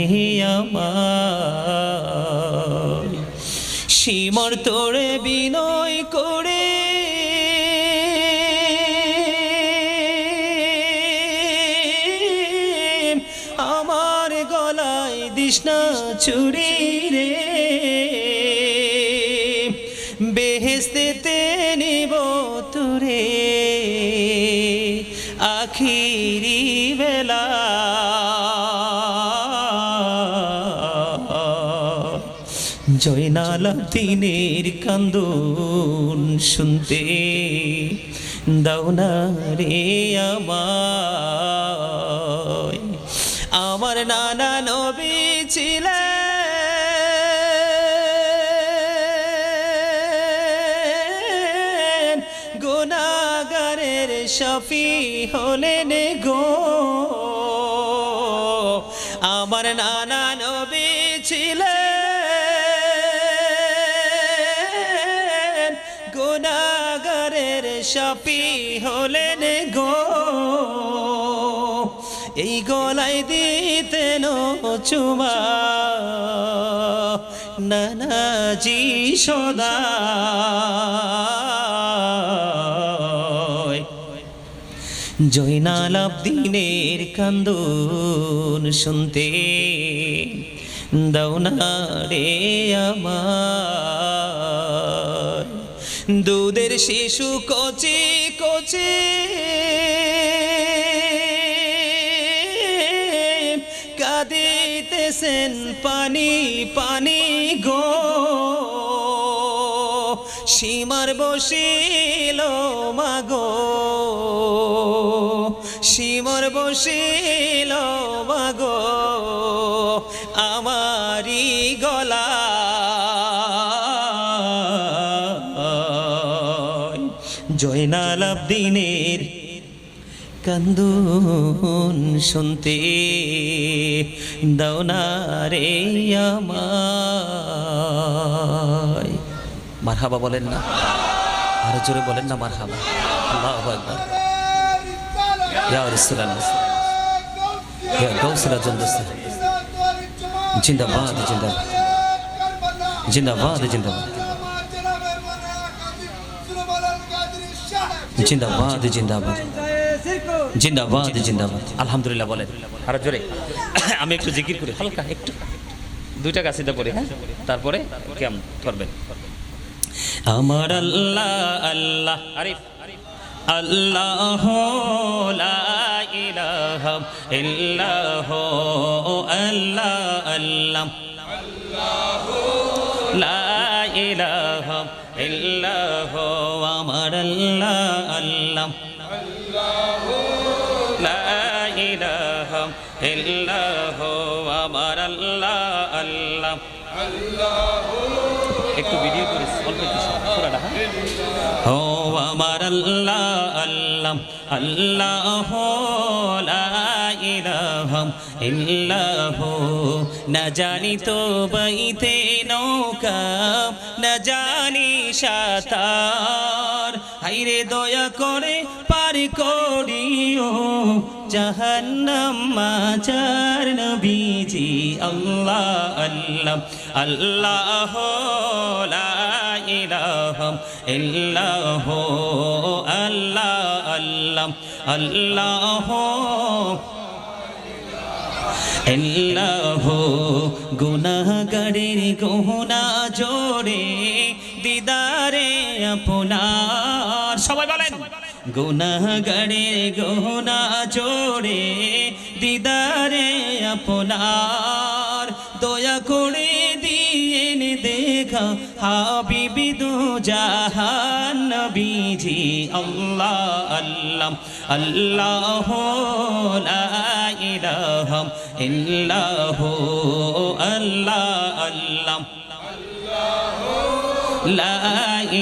আমায়। সীমার তোরে বিনয় করে আমার গলায় দিশনা চুরি রে, বেহেশতেতে নিব তোরে আখিরি বেলা। জয়নাল আবদিনের কান্দুন শুনতে দাও না রে আমায়। আমার নানা নবী ছিলেন, গুনাহগারের শফি হলেন গো। আমার নানা নবী ছিলেন, গুনাহগারের শফি হলেন গো। এই গলায় দিতেন চুমা নানাজি সদা। জয়নাল আবদিনের কান্দুন শুনতে দাও না রে আমায়। দুধের শিশু কচি কচি কাঁদিতেছেন পানি পানি গো। সীমার বসিল মাগো, সীমার বসিল মাগো আমারি গলা। জয়নাল আবদিনের কান্দুন শুনতে দাও না রে আমায়। মারহাবা বলেন না, আরো জোরে বলেন না মারহাবা। আল্লাহু আকবার। ইয়া রাসূলুল্লাহ, ইয়া গাউসুল আজম দোস্ত, জিন্দাবাদ জিন্দাবাদ জিন্দাবাদ জিন্দাবাদ জিন্দাবাদ জিন্দাবাদ জিন্দাবাদ জিন্দাবাদ। আলহামদুলিল্লাহ বলেন আরো জোরে। আমি একটু জিকির করি হালকা, একটু দুইটা কাসিদা পড়ি, হ্যাঁ, তারপরে কেমন করবেন। আমার আল্লাহ আল্লাহ আরিফ আল্লাহ লা ইলাহা ইল্লাহ আল্লাহ আল্লাহ লা ইলাহা ইল্লাহ। আমার আল্লাহ আল্লাহ লা ইলাহা ইল্লাহ। আমার আল্লাহ আল্লাহ। একটু ভিডিও করিস অল্প কিছু পুরাটা, হ্যাঁ। ও আমার আল্লাহ আল্লাহ আল্লাহ লা ইলাহা ইল্লাহ। না জানি তো বাইতে নৌকা, না জানি সাঁতার, হাইরে দয়া করে পার করিও জাহান্নাম মাঝার নবীজি। আল্লাহ আল্লাহ আল্লাহ লা ইলাহা ইল্লাহ আল্লাহ আল্লাহ আল্লাহ আল্লাহ গুনাহগারের গহনা জোড়ে দিদারে আপনার সবাই বলেন গুনাহগারের গহনা জোড়ে দিদারে আপনার দয়া করে দিয়েন দেখা হাবিবি দু জাহান নবীজি আল্লাহ আল্লাহ আল্লাহ লা ইলাহা ইল্লাহু আল্লাহ আল্লাহ লা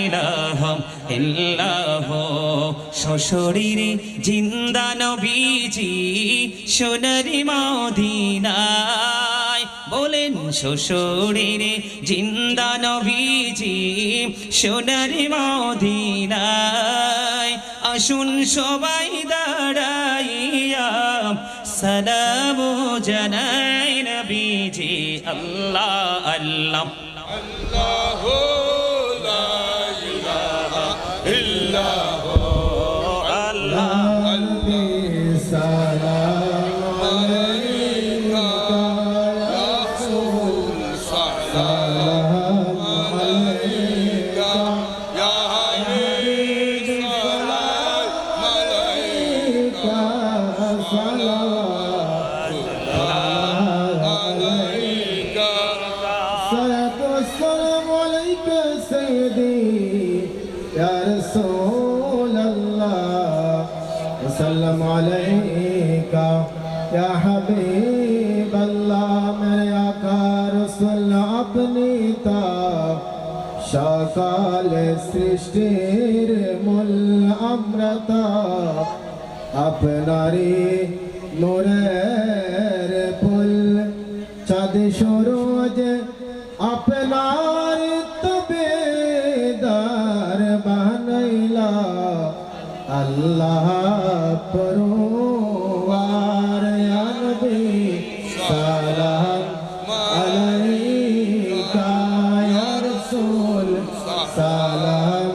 ইলাহা ইল্লাহু সশরীরে জিন্দা নবীজি সোনারি মদিনায় বলেন সশরীরে জিন্দা নবীজি সোনারি মদিনায় আসুন সবাই দাঁড়াইয়া সালাম জানাই নবীজি আল্লাহ আল্লাহ আল্লাহু লা ইলাহা ইল্লাহু আল্লাহ সালাম আলাইকা ইয়া রাসূল সালাম আলাইকা ইয়া হাবিব সালাম আলাইকা সালাম আলাইকা الصلاة والسلام عليك سيدي يا رسول الله وسلم عليك يا حبيب الله میرے آقا رسول اپنی تا সকাল সৃষ্টির মূল অমৃতা আপনারি নূরের ফুল চাঁদ সূরজ আপনার তবেদার বানাইলা আল্লাহ পরওয়ার ইয়া নবী সালাম আলাইকা ইয়া রাসূল সালাম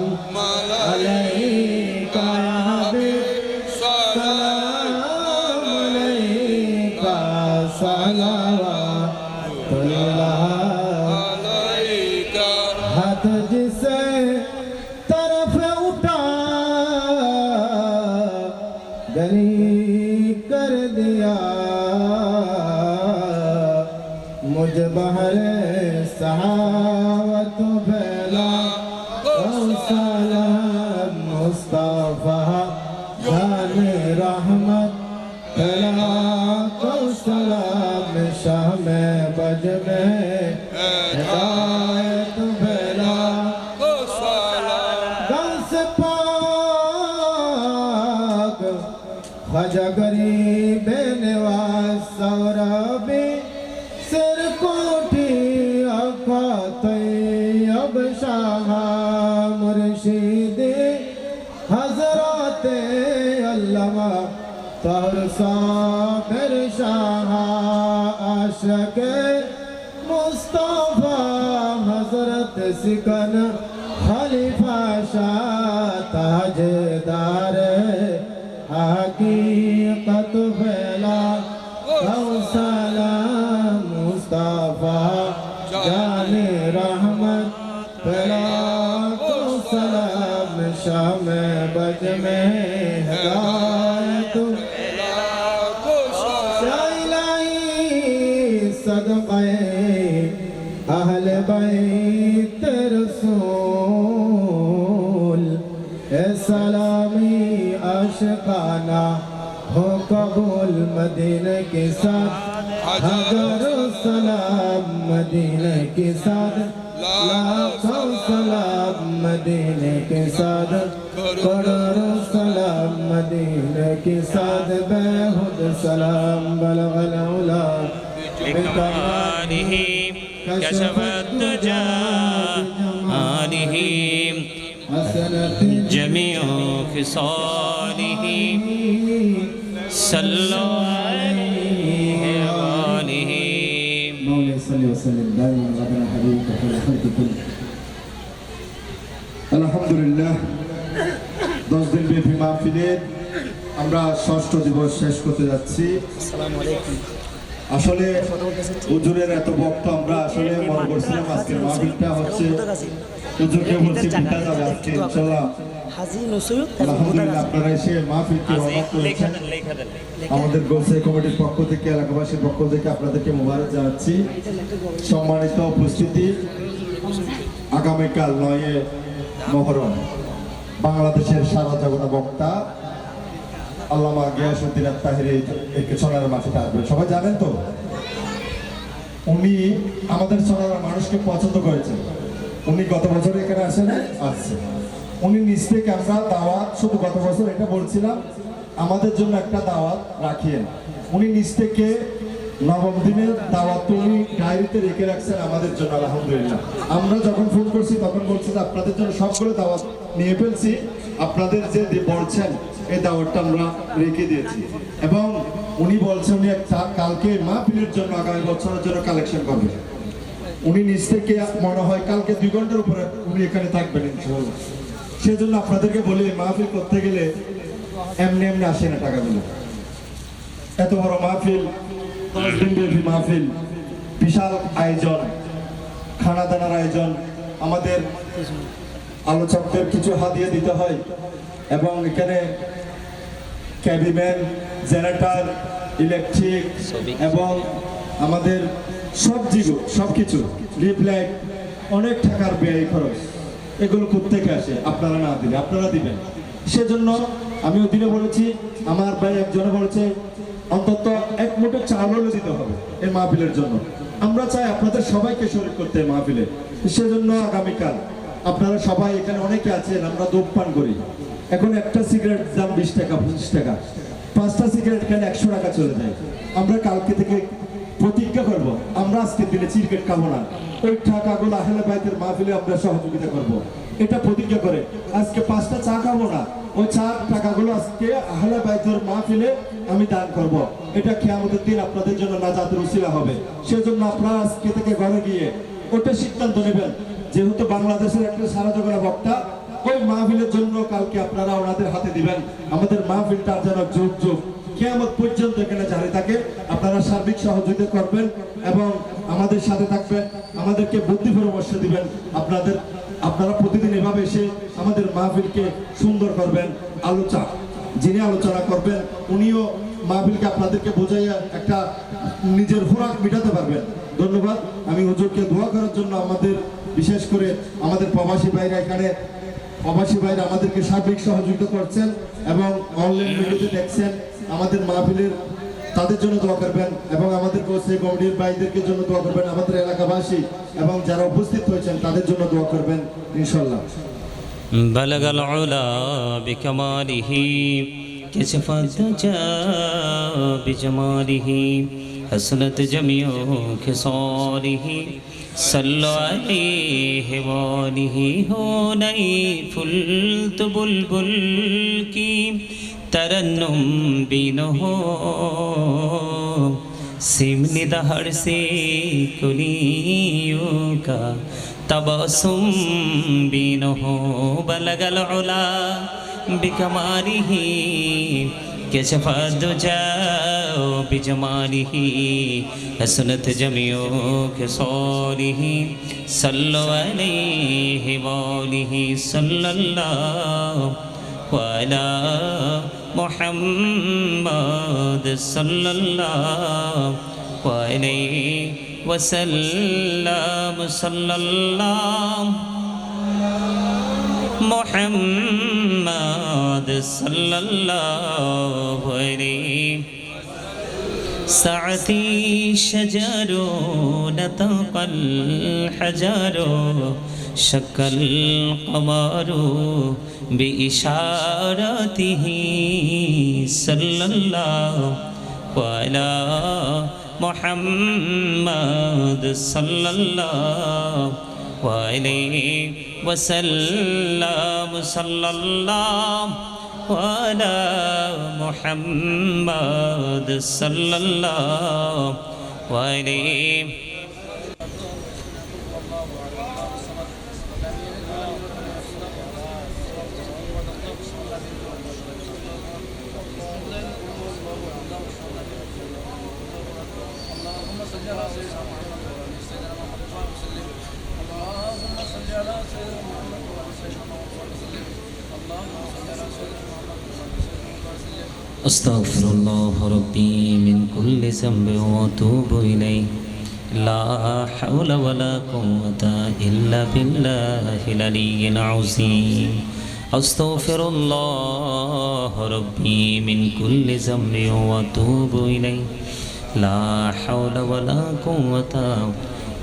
আলাইকা ইয়া হাবিব সালাম আলাইকা সালাওয়াতুল্লাহ हाथ जिसे तरफ उठा गली कर दिया मुझ बहर सहावत फैला सलाम मुस्तफा जान रहमत फैला सलाम शाम बज में हिदायत फैला गंस पाक ख्वाजा गरीब नवाज सौरभी सिर कोठी अखा तैयब शाह मुर्शिदी हजरत अल्लामा तहर साबिर शाह आशिक मुस्तफा हजरत सिकन खलीफा शाह ताजदार हकीकत फैला सलाम मुस्तफा जाने रहमत फैला सलाम शाम बज में हिदायत सदक़े अहल बैत रसूल ए सलामी आशिकाना हो कबूल मदीने के साथ हज़ार सलाम मदीने के साथ लाखों सलाम मदीने के साथ करोड़ों सलाम मदीने के साथ बेहुद सलाम बलगल उला بكماله كشف الدجى آله جميع خصاله صلوا عليه وآله مولاي صل وسلم دائما على حبيبك خير الخلق كله আলহামদুলিল্লাহ 10 দিন ব্যাপী মাহফিলের আমরা ষষ্ঠ দিবস শেষ করতে যাচ্ছি। আসলে হুজুরের এত বক্ত আমরা আসলে মনে করছিলাম আজকের মাহফিলটা হচ্ছে হুজুরকে বলছি পিঠা যাবে আজকে ইনশাআল্লাহ। আলহামদুলিল্লাহ আপনারা এসে মাহফিলকে রওনা করেছেন। আমাদের গোলসে কমিটির পক্ষ থেকে এলাকাবাসীর পক্ষ থেকে আপনাদেরকে মোবারক জানাচ্ছি। সম্মানিত উপস্থিতি, আগামীকাল 9 মুহররম বাংলাদেশের সারা জগৎ বক্তা আল্লামা গিয়াসউদ্দিন আত-তাহেরি একে সোনার মাটিতে আসবেন। সবাই জানেন তো, উনি আমাদের সোনার মানুষকে পছন্দ করেছেন। উনি গত বছর এখানে আসেন, আসছে উনি নিজ থেকে আমরা দাওয়াত, শুধু গত বছর এটা বলছিলাম আমাদের জন্য একটা দাওয়াত রাখিয়েন। উনি নিজ থেকে নবম দিনের দাওয়াত উনি ডায়েরিতে রেখে রাখছেন আমাদের জন্য। আলহামদুলিল্লাহ আমরা যখন ফোন করছি তখন বলছি যে আপনাদের জন্য সবগুলো দাওয়াত নিয়ে ফেলছি, আপনাদের যে বলছেন এই দাওয়াতটা আমরা রেখে দিয়েছি। এবং উনি বলছেন উনি কালকে মাহফিলের জন্য আগামী বছরের জন্য কালেকশন করবেন। উনি নিজ থেকে মনে হয় কালকে 2 ঘন্টার উপরে উনি এখানে থাকবেন ইনশাআল্লাহ। সেজন্য আপনাদেরকে বলি মাহফিল করতে গেলে এমনি এমনি আসে না টাকাগুলো। এত বড় মাহফিল, 10 দিন ব্যাপী মাহফিল, বিশাল আয়োজন, খানা দানার আয়োজন, আমাদের আলোচকদের কিছু হাদিয়া দিতে হয় এবং এখানে ক্যাবিম্যান, জেনারেটর, ইলেকট্রিক এবং আমাদের সবকিছু রিপ্লাইট, অনেক টাকার ব্যয় খরচ, এগুলো কোত্থেকে আসে? আপনারা না দিলে আপনারা দিবেন। সেজন্য আমি ওদিনে বলেছি, আমার ভাই একজনে বলেছে অন্তত 1 মুঠো চাল হলে দিতে হবে এই মাহফিলের জন্য। আমরা চাই আপনাদের সবাইকে শরীক করতে মাহফিলে। সেজন্য আগামীকাল আপনারা সবাই এখানে অনেকে আছেন, আমরা ধূমপান করি। এখন একটা সিগারেট দাম 20 টাকা 25 টাকা, 5টা সিগারেট খেলে 100 টাকা চলে যায়। আমরা কালকে থেকে প্রতিজ্ঞা করব আমরা আজকের দিনে সিগারেট খাবো না, ওই টাকাগুলো আহলে বাইতের মাহফিলে আমরা সহযোগিতা করব। এটা প্রতিজ্ঞা করে আজকে 5টা চা খাবো না, ওই চা টাকাগুলো আজকে আহলে বাইতের মাহফিলে আমি দান করব। এটা কিয়ামতের দিন আপনাদের জন্য নাজাতের উসিলা হবে। সেজন্য আপনারা আজকে থেকে ঘরে গিয়ে ওটা সিদ্ধান্ত নেবেন, যেহেতু বাংলাদেশের একটা সারা জগৎ বক্তা, ওই মাহফিলের জন্য কালকে আপনারা ওনাদের হাতে দিবেন। আমাদের মাহফিলটা যেন যুগ যুগ কিয়ামত পর্যন্ত এখানে জারি থাকে। আপনারা সার্বিক সহযোগিতা করবেন এবং আমাদের সাথে থাকবেন, আমাদেরকে বুদ্ধি পরামর্শ দিবেন। আপনারা প্রতিদিন এভাবে এসে আমাদের মাহফিলকে সুন্দর করবেন। যিনি আলোচনা করবেন উনিও মাহফিলকে আপনাদেরকে বোঝাইয়া একটা নিজের খোরাক মিটাতে পারবেন। ধন্যবাদ। আমি হুজুরকে দোয়া করার জন্য আমাদের বিশেষ করে আমাদের প্রবাসী ভাইরা আমাদেরকে সার্বিক সহযোগিতা করছেন এবং অনলাইন ভিডিওতে দেখছেন আমাদের মাহফিলের, তাদের জন্য দোয়া করবেন এবং আমাদের গোলসে কমিটির ভাইদেরকে জন্য দোয়া করবেন। আমাদের এলাকাবাসী এবং যারা উপস্থিত হয়েছেন তাদের জন্য দোয়া করবেন ইনশাআল্লাহ। বালাগাল উলা বিকামালিহি কাশফাত দুজা বিজামালিহি হাসনাত জামিউ খিসালিহি সাল্লু আলাইহি ওয়া আলিহি হো নাই ফুলত বুলবুল কি तरन्नुम बिनो हो सिमनी दहर से कुलियों का तबसुम बिनो हो बलगल उला बिकमालिही कशफा दुजा बिजमालिही हसनत जमियो खिसालिही सल्लु अलैहि व आलिहि सल्लल्लाहु वाला मुहम्मद सल्लल्लाहु अलैहि वसल्लम सल्लल्लाहु मुहम्मद सल्लल्लाहु अलैहि साथी शजरो नतकल हजारो शकल कमारो बिइशारतिही सल्लल्लाहु अला मुहम्मद सल्लल्लाहु अलैहि वसल्लम सल्लल्लाहु अला मुहम्मद सल्लल्लाहु अलैहि أستغفر الله ربي من كل ذنب وأتوب إليه لا حول ولا قوة إلا بالله العلي العظيم أستغفر الله ربي من كل ذنب وأتوب إليه لا حول ولا قوة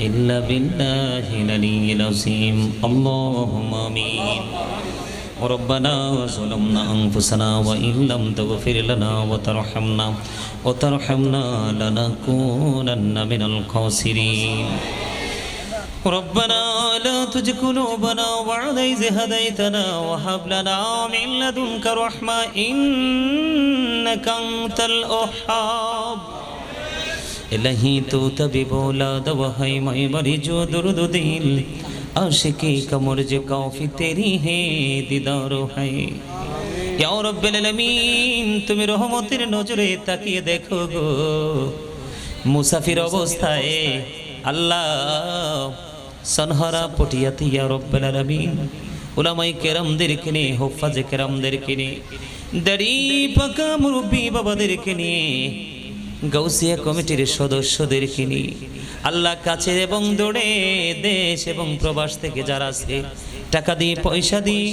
إلا بالله العلي العظيم اللهم آمين ربنا ظلمنا أنفسنا وإن لم تغفر لنا وترحمنا لنكونن من الخاسرين ربنا لا تزغ قلوبنا بعد إذ هديتنا وهب لنا من لدنك رحمة إنك أنت الوهاب إلهي تو طبيب اولاد وهي मैं मरीजो दुर्द दिल आशिकी कमर जे काफी तेरी है दीदार है या रब्बुल आलामीन তুমি রহমতের নজরে তাকিয়ে দেখো গো মুসাফির অবস্থায় আল্লাহ সনহরা পটিয়াতে ইয়া রব্বুল আলামিন উলামায়ে কেরামদেরকে নিয়ে হুফাজে কেরামদেরকে নিয়ে দাড়ি পাকা মুরব্বি বাবাদেরকে নিয়ে গৌসিয়া কমিটির সদস্যদেরকে নিয়ে আল্লাহ কাছে এবং দূরে দেশ এবং প্রবাস থেকে যারা আছে টাকা দিয়ে পয়সা দিয়ে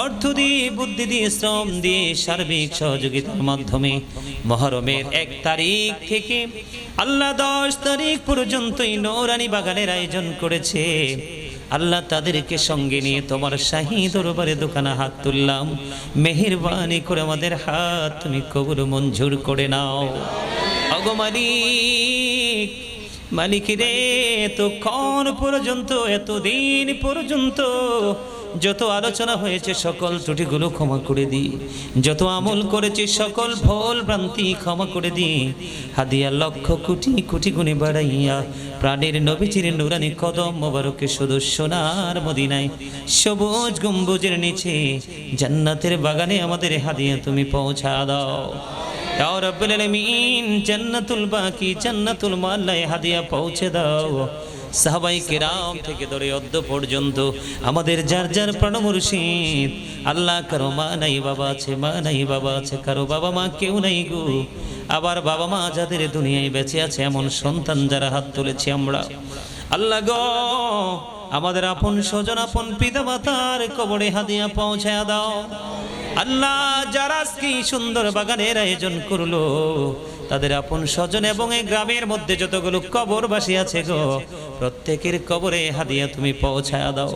অর্থ দিয়ে বুদ্ধি দিয়ে শ্রম দিয়ে সার্বিক সহযোগিতার মাধ্যমে মুহররমের 1 তারিখ থেকে আল্লাহ 10 তারিখ পর্যন্ত এই নূরানী বাগানের আয়োজন করেছে আল্লাহ তাদেরকে সঙ্গে নিয়ে তোমার শাহী দরবারে দোকানে হাত তুললাম মেহেরবানি করে আমাদের হাত তুমি কবুল মঞ্জুর করে নাও ওগো মালিক মালিক রে তো কোন পর্যন্ত এতদিন পর্যন্ত যত আলোচনা হয়েছে সকল ত্রুটিগুলো ক্ষমা করে দি যত আমল করেছি সকল ভুল ভ্রান্তি ক্ষমা করে দি হাদিয়া লক্ষ কোটি কোটি গুণে বাড়াইয়া প্রাণের নবীজির নূরানী কদম মোবারকে শুধু সোনার মদিনায় সবুজ গম্বুজের নিচে জান্নাতের বাগানে আমাদের হাদিয়া তুমি পৌঁছা দাও ইয়া রাব্বুল আলামিন জান্নাতুল বাকি জান্নাতুল মাল্লায় হাদিয়া পৌঁছে দাও সাহাবাই কেরাম থেকে ধরে অদ্য পর্যন্ত আমাদের যার যার প্রাণ মুর্শিদ আল্লাহ কারো মা নাই বাবা আছে মা নাই বাবা আছে কারো বাবা মা কেউ নাই গো আবার বাবা মা যাদের দুনিয়ায় বেঁচে আছে এমন সন্তান যারা হাত তুলেছে আমরা আল্লাহ গো আমাদের আপন স্বজন আপন পিতা মাতার কবরে হাদিয়া পৌঁছায়া দাও আল্লাহ যারা কি সুন্দর বাগানের আয়োজন করলো তাদের আপন স্বজন এবং এই গ্রামের মধ্যে যতগুলো কবরবাসী আছে গো প্রত্যেকের কবরে হাদিয়া তুমি পৌঁছায়া দাও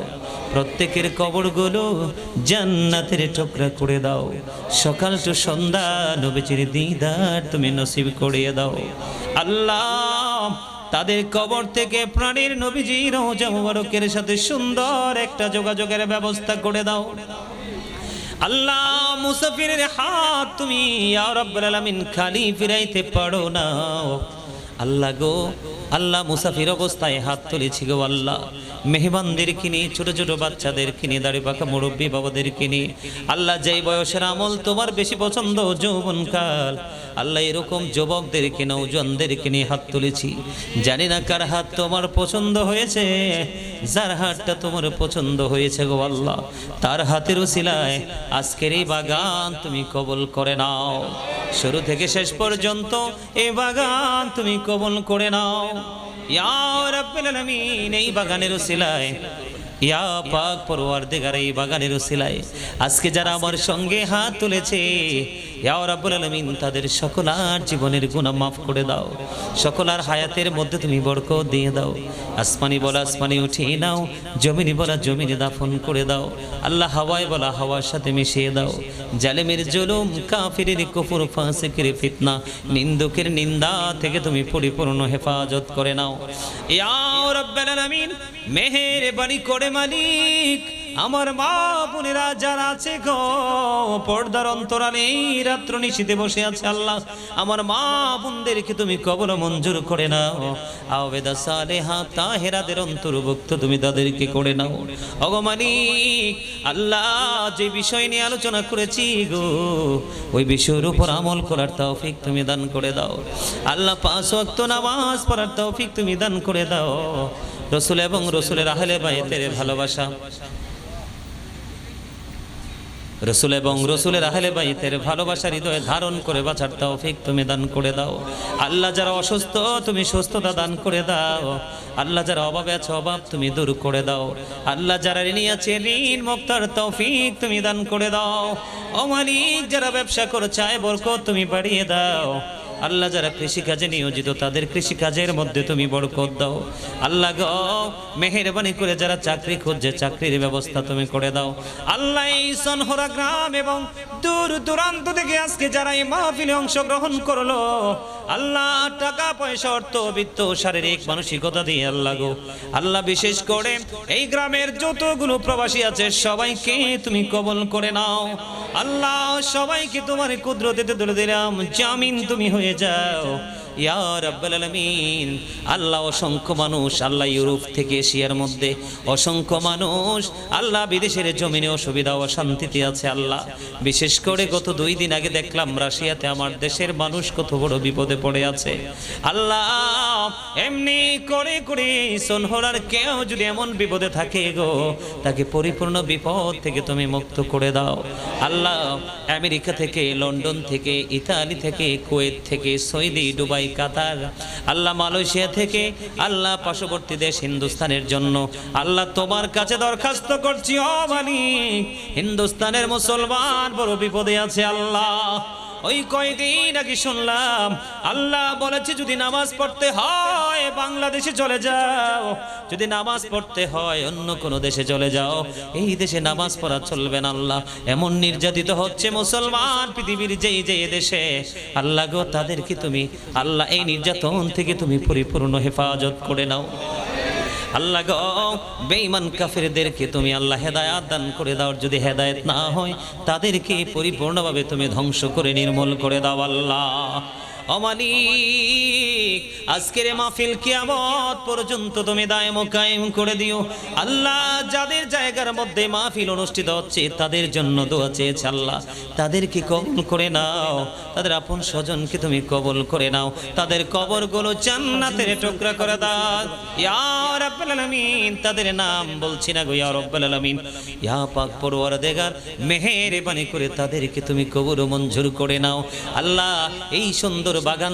প্রত্যেকের কবরগুলো জান্নাতের টুকরা করে দাও সকাল টু সন্ধ্যা নবীজির দিদার তুমি নসিব করিয়ে দাও আল্লাহ তাদের কবর থেকে প্রাণের নবীজির রওজা মুবারকের সাথে সুন্দর একটা যোগাযোগের ব্যবস্থা করে দাও আল্লাহ মুসাফিরের হাত তুমি ইয়া রাব্বুল আলামিন খালি ফিরাইতে পারো না আল্লাহ গো আল্লাহ মুসাফির অবস্থায় হাত তুলেছি গো আল্লাহ মেহমানদেরকে নিয়ে ছোট ছোট বাচ্চাদেরকে নিয়ে দাড়ি পাকা মুরব্বী বাবাদেরকে নিয়ে আল্লাহ যেই বয়সের আমল তোমার বেশি পছন্দ যৌবনকাল আল্লাহ এরকম যুবকদেরকে নওজোয়ানদেরকে নিয়ে হাত তুলেছি জানি না কার হাত তোমার পছন্দ হয়েছে যার হাতটা তোমার পছন্দ হয়েছে গো আল্লাহ তার হাতের উসিলায় আজকের এই বাগান তুমি কবুল করে নাও শুরু থেকে শেষ পর্যন্ত এই বাগান তুমি কবুল করে নাও ইয়া রাব্বুল আলামিন এই বাগানের উসিলায় ইয়া পাক পরওয়ারদিগার এই বাগানের উসিলায় আজকে যারা আমার সঙ্গে হাত তুলেছে ইয়া রাব্বুল আলামিন তাদের সকলার জীবনের গুনাহ মাফ করে দাও সকলার হায়াতের মধ্যে তুমি বরকত দিয়ে দাও আসমানি বলা আসমানি উঠিয়ে নাও জমিনি বলা জমিনে দাফন করে দাও আল্লাহ হাওয়ায় বলা হাওয়ার সাথে মিশিয়ে দাও জালেমের জুলুম কাফিরের কুফর ফাসিকের ফিতনা নিন্দুকের নিন্দা থেকে তুমি পরিপূর্ণ হেফাজত করে নাও ইয়া রাব্বুল আলামিন মেহেরবানি করে মালিক আমার মা বোনেরা যারা আছে গো পর্দার অন্তরালে এই রাত্র নিশীথে বসে আছে আল্লাহ, আমার মা বোনদেরকে তুমি কবর মঞ্জুর করে নাও। আওবেদা সালেহা তাহেরাদের অন্তর্ভুক্ত তুমি তাদেরকে করে নাও। ওগো মালিক আল্লাহ, যে বিষয় নিয়ে আলোচনা করেছি গো ওই বিষয়ের উপর আমল করার তৌফিক তুমি দান করে দাও আল্লাহ। 5 ওয়াক্ত নামাজ পড়ার তৌফিক তুমি দান করে দাও। রসুল এবং রসুলের আহলে বাইতের ভালোবাসা, রসুল এবং রসুলের আহলে বাইতের ভালোবাসা হৃদয়ে ধারণ করে বাঁচার তৌফিক তুমি দান করে দাও আল্লাহ। যারা অসুস্থ তুমি সুস্থতা দান করে দাও আল্লাহ। যারা অভাবে আছে অভাব তুমি দূর করে দাও আল্লাহ। যারা ঋণী আছে ঋণ মুক্তার তৌফিক তুমি দান করে দাও। ও মালিক, যারা ব্যবসা করছে আয় বরকত তুমি বাড়িয়ে দাও আল্লাহ। যারা কৃষিকাজে নিয়োজিত তাদের কৃষিকাজের মধ্যে তুমি বরকত দাও আল্লাহ গো। মেহেরবানি করে যারা চাকরি খুঁজছে চাকরির ব্যবস্থা তুমি করে দাও আল্লাহ। এই সনহরা গ্রাম এবং দূর দূরান্ত থেকে আজকে যারা এই মাহফিলে অংশগ্রহণ করলো আল্লাহ, টাকা পয়সা অর্থ বিত্ত শারীরিক মানসিকতা দিয়ে আল্লাহ গো আল্লাহ, বিশেষ করে এই গ্রামের যতগুলো প্রবাসী আছে সবাইকে তুমি কবুল করে নাও আল্লাহ। সবাইকে তোমার কুদরতে তুলে দিলাম, জামিন তুমি হয়ে যাও ইয়া রাব্বাল আলামিন। আল্লাহ, অসংখ্য মানুষ আল্লাহ ইউরোপ থেকে এশিয়ার মধ্যে অসংখ্য মানুষ আল্লাহ বিদেশের জমিনে অসুবিধা অশান্তিতে আছে আল্লাহ। বিশেষ করে গত 2 দিন আগে দেখলাম রাশিয়াতে আমার দেশের মানুষ কত বড় বিপদে পড়ে আছে আল্লাহ। এমনি করে করে সনহরার কেউ যদি এমন বিপদে থাকে গো তাকে পরিপূর্ণ বিপদ থেকে তুমি মুক্ত করে দাও আল্লাহ। আমেরিকা থেকে, লন্ডন থেকে, ইতালি থেকে, কুয়েত থেকে, সৌদি, দুবাই, কাতার আল্লাহ, মালয়েশিয়া থেকে আল্লাহ, পার্শ্ববর্তী দেশ হিন্দুস্তানের জন্য আল্লাহ তোমার কাছে দরখাস্ত করছি ও মালিক। হিন্দুস্তানের মুসলমান বড় বিপদে আছে আল্লাহ। ওই কয়দিন আগে শুনলাম আল্লাহ বলেছে যদি নামাজ পড়তে হয় বাংলাদেশে চলে যাও, যদি নামাজ পড়তে হয় অন্য কোনো দেশে চলে যাও, এই দেশে নামাজ পড়া চলবে না আল্লাহ। এমন নির্যাতিত হচ্ছে মুসলমান পৃথিবীর যেই যেই দেশে আল্লাহ গো, তাদেরকে তুমি আল্লাহ এই নির্যাতন থেকে তুমি পরিপূর্ণ হেফাজত করে নাও আল্লাহ গো। বেঈমান কাফেরদেরকে তুমি আল্লাহ হেদায়েত দান করে দাও, যদি হেদায়েত না হয় তাদেরকে পরিপূর্ণভাবে তুমি ধ্বংস করে নির্মূল করে দাও আল্লাহ। ও মালিক, আজকের মাহফিল কিয়ামত পর্যন্ত তুমি দায়েম ও কায়েম করে দিও আল্লাহ। যাদের জায়গার মধ্যে মাহফিল অনুষ্ঠিত হচ্ছে তাদের জন্য দোয়া চেয়েছে আল্লাহ, তাদেরকে কবুল করে নাও। তাদের আপন স্বজনকে তুমি কবুল করে নাও, তাদের কবরগুলো জান্নাতের টুকরা করে দাও ইয়া রাব্বুল আলামিন। তাদের নাম বলছি না গো ইয়া রাব্বুল আলামিন, ইয়া পাক পরওয়ারদিগার মেহেরবানি করে তাদেরকে তুমি কবর মঞ্জুর করে নাও আল্লাহ। এই সুন্দর বাগান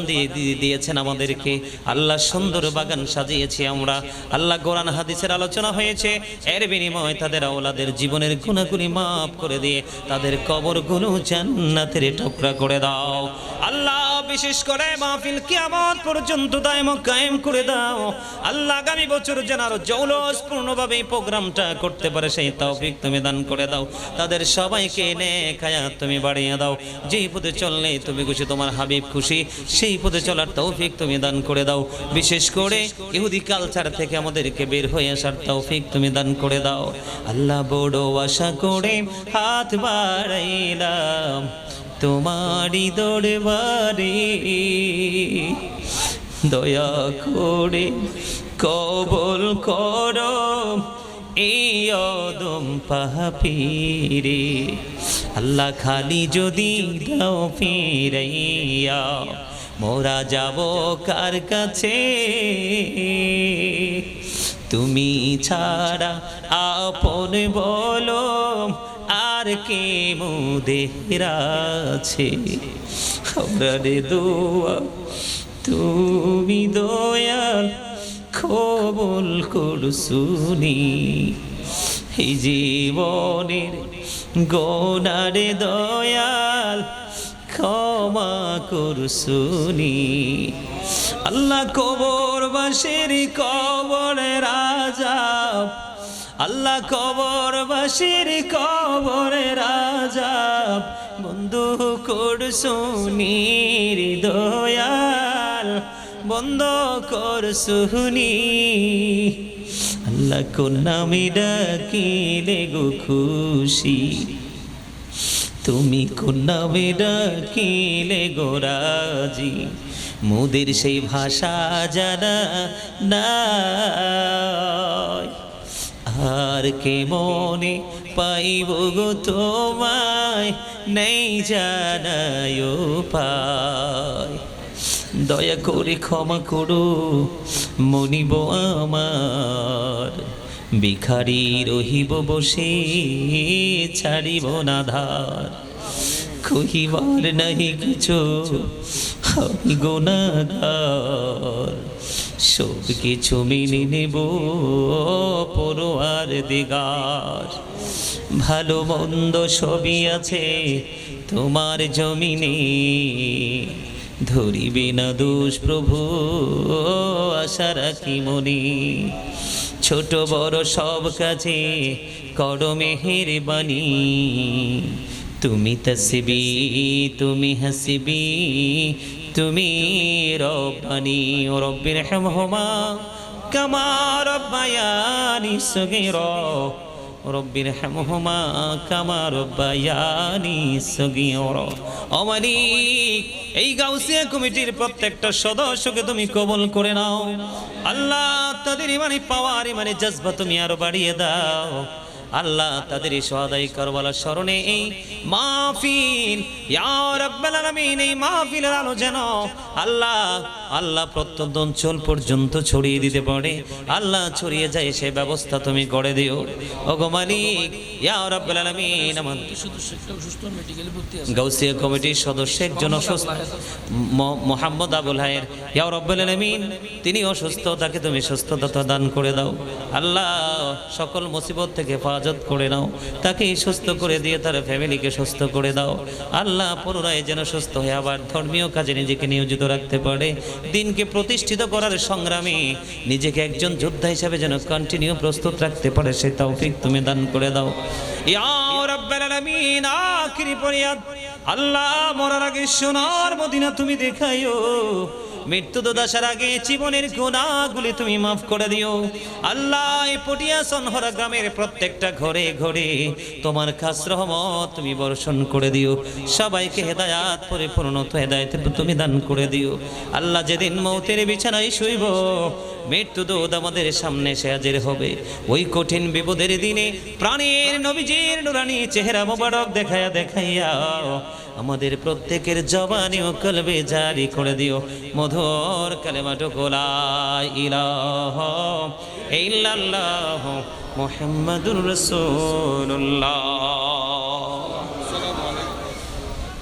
দিয়েছেন আমাদেরকে আল্লাহ, সুন্দর বাগান সাজিয়েছি আমরা আল্লাহ। কোরআন হাদিসের আলোচনা হয়েছে, এর বিনিময়ে তাদের আওলাদের জীবনের গুনাহগুলি মাফ করে দিয়ে তাদের কবরগুলো জান্নাতের টুকরা করে দাও আল্লাহ। বিশেষ করে মাহফিল কিয়ামত পর্যন্ত দায়েম ও কায়েম করে দাও আল্লাহ। আগামী বছর যেন আরো জৌলসপূর্ণভাবে এই প্রোগ্রামটা করতে পারে সেই তৌফিক তুমি দান করে দাও। তাদের সবাইকে নেক হায়াত তুমি বাড়িয়ে দাও। যেই পথে চললে তুমি খুশি, তোমার হাবিব খুশি, সেই পথে চলার তৌফিক তুমি দান করে দাও। বিশেষ করে ইহুদি কালচার থেকে আমাদেরকে বের হয়ে আসার তৌফিক তুমি দান করে দাও আল্লাহ। বড় আশা করে হাত বাড়াইলাম তোমারই দরবারে, দয়া করে কবুল করো এই অদম পাপীরে আল্লাহ। খালি যদি দাও ফিরাইয়া মোরা যাব কার কাছে, তুমি ছাড়া আপন বলো আর কে মোদের আছে। আমরা রে দোয়া তুমি দয়াল কবুল করছুনি, এই জীবনের গোনারে দয়াল ক্ষমা করছুনি আল্লাহ। কবরবাসীর কবরের আযাব আল্লাহ, কবরবাসীর কবরের আযাব বন্ধু করছুনি দয়াল, বন্ধ করছুনি আল্লাহ কোন নামে ডাকিলে গো খুশি, তুমি কোন নামে ডাকিলে গো রাজি, মোদের সেই ভাষা জানা নাই, আর কে মনে পাইব গো তোমায়, নেই জানায় পায়। দয়া করে ক্ষমা করো মনিব আমার, ভিখারি রহিব বসে ছাড়িব না ধার, কহিবার নাহি কিছু আমি গুনাহগার, সব কিছু মেনে নেব পরোয়ার দিগার, ভালো মন্দ সবই আছে তোমার জমিনে, ধরিবে না দোষ প্রভু আশা রাখি মনে, ছোট বড় সব কাজে করো মেহেরবানি, তুমি তসবি তুমি হাসিবি তুমি রব্বানি, ও রব্বির হামহুমা কামা রব্বায়ানি সগীরা, রব্বির হামহুমা কামা রব্বায়ানি সগীরা। ও মালিক, এই গাউসিয়া কমিটির প্রত্যেকটা সদস্যকে তুমি কবুল করে নাও আল্লাহ, তাদের ইমানি পাওয়ার ইমানি জজবা তুমি আরো বাড়িয়ে দাও আল্লাহ, তাদের এই সহাদাই কারবালার স্মরণে এই মাহফিল ইয়া রাব্বাল আলামিন, এই মাহফিলের আলো যেন আল্লাহ আল্লাহ প্রত্যন্ত অঞ্চল পর্যন্ত ছড়িয়ে দিতে পারে আল্লাহ, ছড়িয়ে যায় সে ব্যবস্থা তুমি করে দিও ওগো মালিক ইয়া রাব্বাল আলামিন। আমাদের গাউসিয়া কমিটির সদস্য একজন অসুস্থ মোহাম্মদ আবুল হায়ের, ইয়া রাব্বাল আলামিন তিনি অসুস্থ, তাকে তুমি সুস্থতা দান করে দাও আল্লাহ, সকল মুসিবত থেকে হেফাজত করে নাও, তাকে সুস্থ করে দিয়ে তার ফ্যামিলিকে সুস্থ করে দাও আল্লাহ, পুনরায় যেন সুস্থ হয়ে আবার ধর্মীয় কাজে নিজেকে নিয়োজিত রাখতে পারে, দিনকে প্রতিষ্ঠিত করার সংগ্রামে নিজেকে একজন যোদ্ধা হিসেবে যেন কন্টিনিউ প্রস্তুত রাখতে পারে, সেই তৌফিক তুমি দান করে দাও ইয়া রাব্বাল আলামিন। আখিরি ফরিয়াদ আল্লাহ, মরার আগে সোনার মদিনা তুমি দেখাইও, মৃত্যু দশার আগে জীবনের গুনাহগুলি তুমি মাফ করে দিও আল্লাহ, এই পটিয়া সনহরা গ্রামের প্রত্যেকটা ঘরে ঘরে তোমার খাস রহমত তুমি বর্ষণ করে দিও, সবাইকে হেদায়াত পরিপূর্ণত হেদায়েত তুমি দান করে দিও আল্লাহ। যেদিন মৌতের বিছানায় শুইব, মৃত্যু দূত আমাদের সামনে এসে হাজির হবে, ওই কঠিন বিপদের দিনে প্রাণের নবীজির নুরানি চেহারা মোবারক দেখাইয়া দেখাইয়া আমাদের প্রত্যেকের জবানি ও কলবে জারি করে দিও মধুর কালেমাটুকু লা ইলাহা ইল্লাল্লাহ মুহাম্মাদুর রাসূলুল্লাহ।